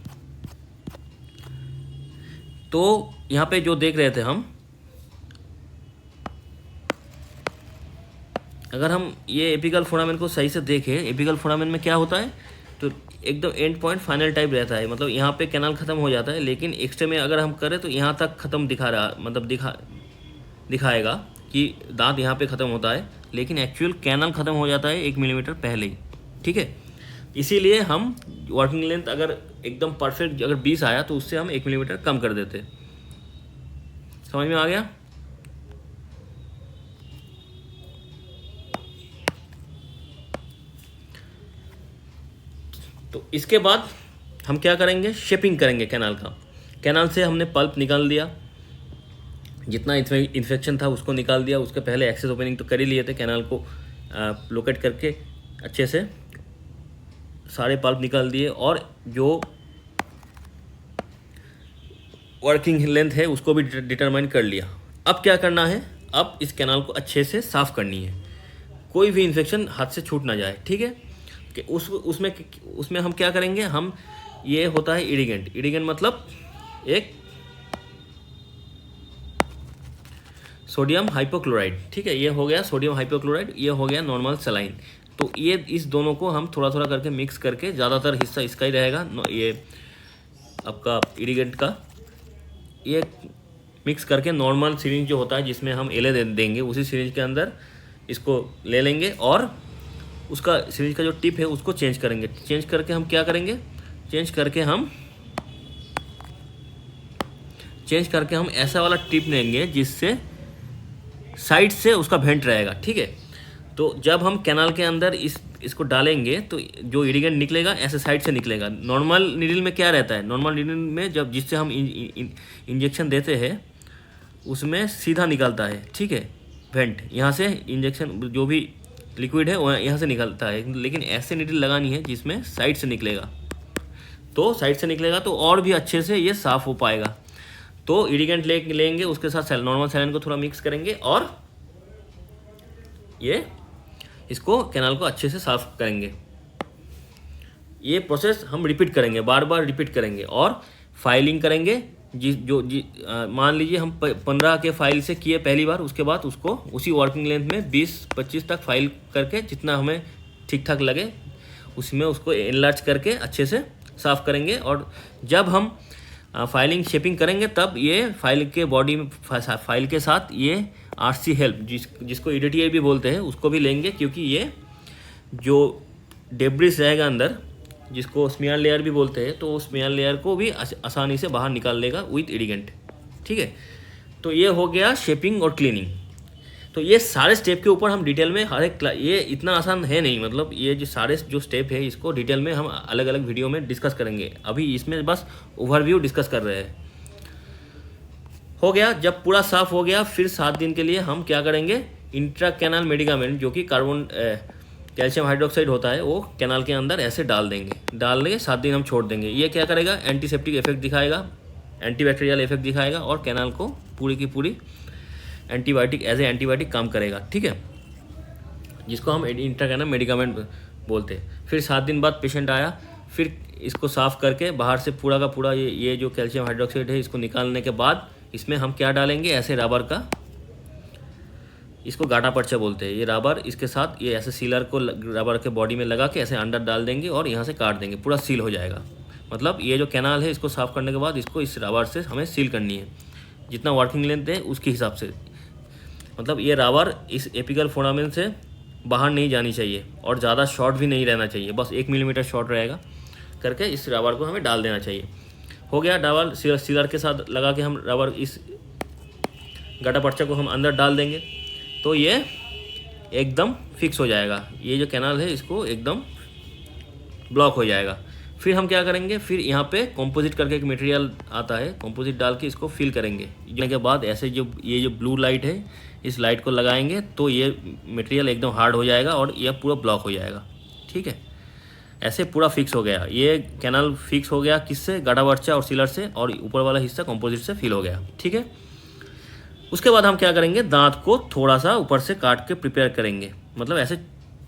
तो यहाँ पे जो देख रहे थे हम, अगर हम ये एपिकल फोरामेन को सही से देखें, एपिकल फोरामेन में क्या होता है तो एकदम एंड पॉइंट फाइनल टाइप रहता है, मतलब यहाँ पे कैनाल ख़त्म हो जाता है लेकिन एक्सरे में अगर हम करें तो यहाँ तक ख़त्म दिखा रहा, मतलब दिखाएगा कि दांत यहाँ पे ख़त्म होता है लेकिन एक्चुअल कैनाल ख़त्म हो जाता है 1 मिलीमीटर पहले ही। ठीक है, इसीलिए हम वर्किंग लेंथ अगर एकदम परफेक्ट अगर 20 आया तो उससे हम 1 मिलीमीटर कम कर देते। समझ में आ गया? तो इसके बाद हम क्या करेंगे, शेपिंग करेंगे कैनाल का। कैनाल से हमने पल्प निकाल दिया, जितना इन्फेक्शन था उसको निकाल दिया। उसके पहले एक्सेस ओपनिंग तो कर ही लिए थे, कैनाल को लोकेट करके अच्छे से सारे पल्प निकाल दिए और जो वर्किंग लेंथ है उसको भी डिटरमाइन कर लिया। अब क्या करना है, अब इस कैनाल को अच्छे से साफ़ करनी है, कोई भी इन्फेक्शन हाथ से छूट ना जाए। ठीक है, कि उसमें हम क्या करेंगे, हम ये होता है इरिगेंट मतलब एक सोडियम हाइपोक्लोराइड। ठीक है, ये हो गया सोडियम हाइपोक्लोराइड, ये हो गया नॉर्मल सलाइन। तो ये इस दोनों को हम थोड़ा थोड़ा करके मिक्स करके, ज़्यादातर हिस्सा इसका ही रहेगा, ये आपका इरिगेंट का, ये मिक्स करके नॉर्मल सिरिंज जो होता है जिसमें हम एले देंगे उसी सिरिंज के अंदर इसको ले लेंगे और उसका सिरिंज का जो टिप है उसको चेंज करेंगे। चेंज करके हम क्या करेंगे, चेंज करके हम ऐसा वाला टिप लेंगे जिससे साइड से उसका वेंट रहेगा। ठीक है, तो जब हम कैनाल के अंदर इसको डालेंगे तो जो इरिगेंट निकलेगा ऐसे साइड से निकलेगा। नॉर्मल नीडल में क्या रहता है, नॉर्मल नीडल में जब जिससे हम इंजेक्शन देते हैं उसमें सीधा निकलता है। ठीक है, वेंट यहाँ से इंजेक्शन जो भी लिक्विड है वो यहाँ से निकलता है, लेकिन ऐसे नीडल लगानी है जिसमें साइड से निकलेगा, तो साइड से निकलेगा तो और भी अच्छे से ये साफ़ हो पाएगा। तो इरिगेंट लेंगे, उसके साथ नॉर्मल सैलाइन को थोड़ा मिक्स करेंगे और ये इसको कैनाल को अच्छे से साफ़ करेंगे। ये प्रोसेस हम रिपीट करेंगे, बार बार रिपीट करेंगे और फाइलिंग करेंगे। मान लीजिए हम 15 के फाइल से किए पहली बार, उसके बाद उसको उसी वर्किंग लेंथ में 20-25 तक फाइल करके जितना हमें ठीक ठाक लगे उसमें उसको एनलार्ज करके अच्छे से साफ़ करेंगे। और जब हम फाइलिंग शेपिंग करेंगे तब ये फाइल के बॉडी में फाइल के साथ ये आरसी हेल्प जिसको ईडीटीआई भी बोलते हैं उसको भी लेंगे, क्योंकि ये जो डेब्रिस रहेगा अंदर जिसको स्मीयर लेयर भी बोलते हैं तो स्मीयर लेयर को भी आसानी से बाहर निकाल लेगा विथ इरिगेंट। ठीक है। तो ये हो गया शेपिंग और क्लीनिंग। तो ये सारे स्टेप के ऊपर हम डिटेल में हर एक, ये इतना आसान है नहीं, मतलब ये जो सारे जो स्टेप है इसको डिटेल में हम अलग अलग वीडियो में डिस्कस करेंगे। अभी इसमें बस ओवरव्यू डिस्कस कर रहे हैं। हो गया, जब पूरा साफ हो गया फिर 7 दिन के लिए हम क्या करेंगे, इंट्रा कैनाल मेडिकामेंट जो कि कैल्शियम हाइड्रोक्साइड होता है वो कैनाल के अंदर ऐसे डाल देंगे 7 दिन हम छोड़ देंगे। ये क्या करेगा, एंटीसेप्टिक इफेक्ट दिखाएगा, एंटीबैक्टीरियल इफेक्ट दिखाएगा और कैनाल को पूरी की पूरी एंटीबायोटिक एज ए एंटीबायोटिक काम करेगा, ठीक है, जिसको हम इंट्राकैनल मेडिकामेंट बोलते हैं। फिर 7 दिन बाद पेशेंट आया, फिर इसको साफ़ करके बाहर से पूरा का पूरा ये जो कैल्शियम हाइड्रोक्साइड है इसको निकालने के बाद इसमें हम क्या डालेंगे, ऐसे रबर का, इसको गाटा पर्चा बोलते हैं, ये रबर इसके साथ ये ऐसे सीलर को रबर के बॉडी में लगा के ऐसे अंदर डाल देंगे और यहाँ से काट देंगे, पूरा सील हो जाएगा। मतलब ये जो कैनाल है इसको साफ़ करने के बाद इसको इस रबर से हमें सील करनी है, जितना वर्किंग लेंथ है उसके हिसाब से। मतलब ये रबर इस एपिकल फोरामेन से बाहर नहीं जानी चाहिए और ज़्यादा शॉर्ट भी नहीं रहना चाहिए, बस 1 मिलीमीटर शॉर्ट रहेगा करके इस रबर को हमें डाल देना चाहिए। हो गया, डबल सीलर के साथ लगा के हम रबर इस गाटा पर्चा को हम अंदर डाल देंगे तो ये एकदम फिक्स हो जाएगा। ये जो कैनाल है इसको एकदम ब्लॉक हो जाएगा। फिर हम क्या करेंगे, फिर यहाँ पे कंपोजिट करके एक मटेरियल आता है, कंपोजिट डाल के इसको फिल करेंगे। के बाद ऐसे जो ये जो ब्लू लाइट है इस लाइट को लगाएंगे तो ये मटेरियल एकदम हार्ड हो जाएगा और यह पूरा ब्लॉक हो जाएगा, ठीक है। ऐसे पूरा फिक्स हो गया, ये कैनाल फिक्स हो गया किससे, गाटा पर्चा और सीलर से, और ऊपर वाला हिस्सा कंपोजिट से फिल हो गया, ठीक है। उसके बाद हम क्या करेंगे, दांत को थोड़ा सा ऊपर से काट के प्रिपेयर करेंगे, मतलब ऐसे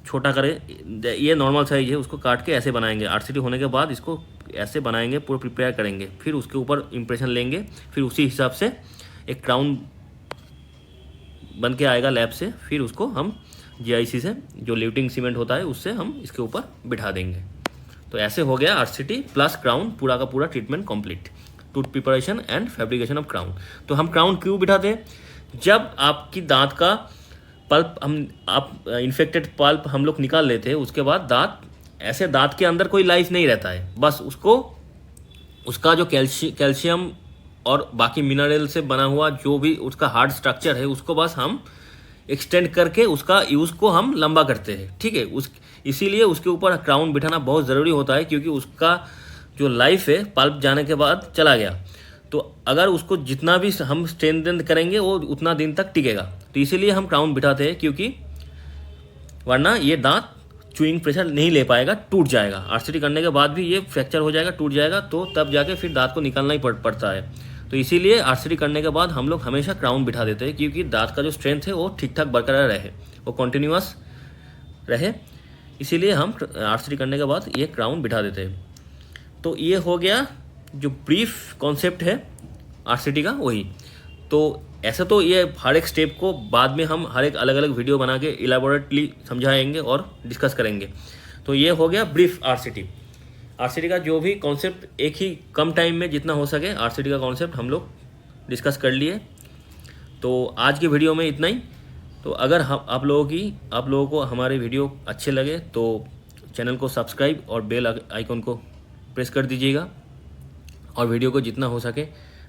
छोटा करें, ये नॉर्मल साइज है उसको काट के ऐसे बनाएंगे। आरसीटी होने के बाद इसको ऐसे बनाएंगे, पूरा प्रिपेयर करेंगे, फिर उसके ऊपर इम्प्रेशन लेंगे, फिर उसी हिसाब से एक क्राउन बन के आएगा लैब से, फिर उसको हम जीआईसी से जो लिफ्टिंग सीमेंट होता है उससे हम इसके ऊपर बिठा देंगे। तो ऐसे हो गया आरसीटी प्लस क्राउन, पूरा का पूरा treatment complete, tooth preparation and fabrication of crown. तो हम क्राउन क्यों बिठाते हैं, जब आपकी दांत का पल्प इन्फेक्टेड पल्प हम लोग निकाल लेते हैं, उसके बाद दांत के अंदर कोई लाइफ नहीं रहता है, बस उसका जो कैल्शियम और बाकी मिनरल से बना हुआ जो भी उसका हार्ड स्ट्रक्चर है उसको बस हम एक्सटेंड करके उसका यूज़ को हम लंबा करते हैं, ठीक है। इसीलिए उसके ऊपर क्राउन बिठाना बहुत ज़रूरी होता है, क्योंकि उसका जो लाइफ है पल्प जाने के बाद चला गया, तो अगर उसको जितना भी हम स्ट्रेंथन करेंगे वो उतना दिन तक टिकेगा। तो इसीलिए हम क्राउन बिठाते हैं, क्योंकि वरना ये दांत चूइंग प्रेशर नहीं ले पाएगा, टूट जाएगा। आरसीटी करने के बाद भी ये फ्रैक्चर हो जाएगा, टूट जाएगा, तो तब जाके फिर दांत को निकालना ही पड़ता है। तो इसीलिए आरसीटी करने के बाद हम लोग हमेशा क्राउन बिठा देते हैं, क्योंकि दांत का जो स्ट्रेंथ है वो ठीक ठाक बरकरार रहे, वो कॉन्टिन्यूअस रहे, इसीलिए हम आरसीटी करने के बाद ये क्राउन बिठा देते हैं। तो ये हो गया जो ब्रीफ कॉन्सेप्ट है आरसीटी का, वही। तो ऐसा तो ये हर एक स्टेप को बाद में हम हर एक अलग अलग वीडियो बना के इलेबोरेटली समझाएंगे और डिस्कस करेंगे। तो ये हो गया ब्रीफ आरसीटी का जो भी कॉन्सेप्ट, एक ही कम टाइम में जितना हो सके आरसीटी का कॉन्सेप्ट हम लोग डिस्कस कर लिए। तो आज की वीडियो में इतना ही। तो अगर आप लोगों को हमारे वीडियो अच्छे लगे तो चैनल को सब्सक्राइब और बेल आइकन को प्रेस कर दीजिएगा, और वीडियो को जितना हो सके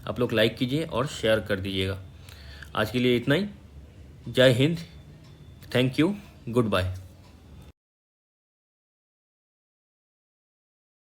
आप लोग लाइक कीजिए और शेयर कर दीजिएगा। आज के लिए इतना ही। Jai Hind, thank you, good bye.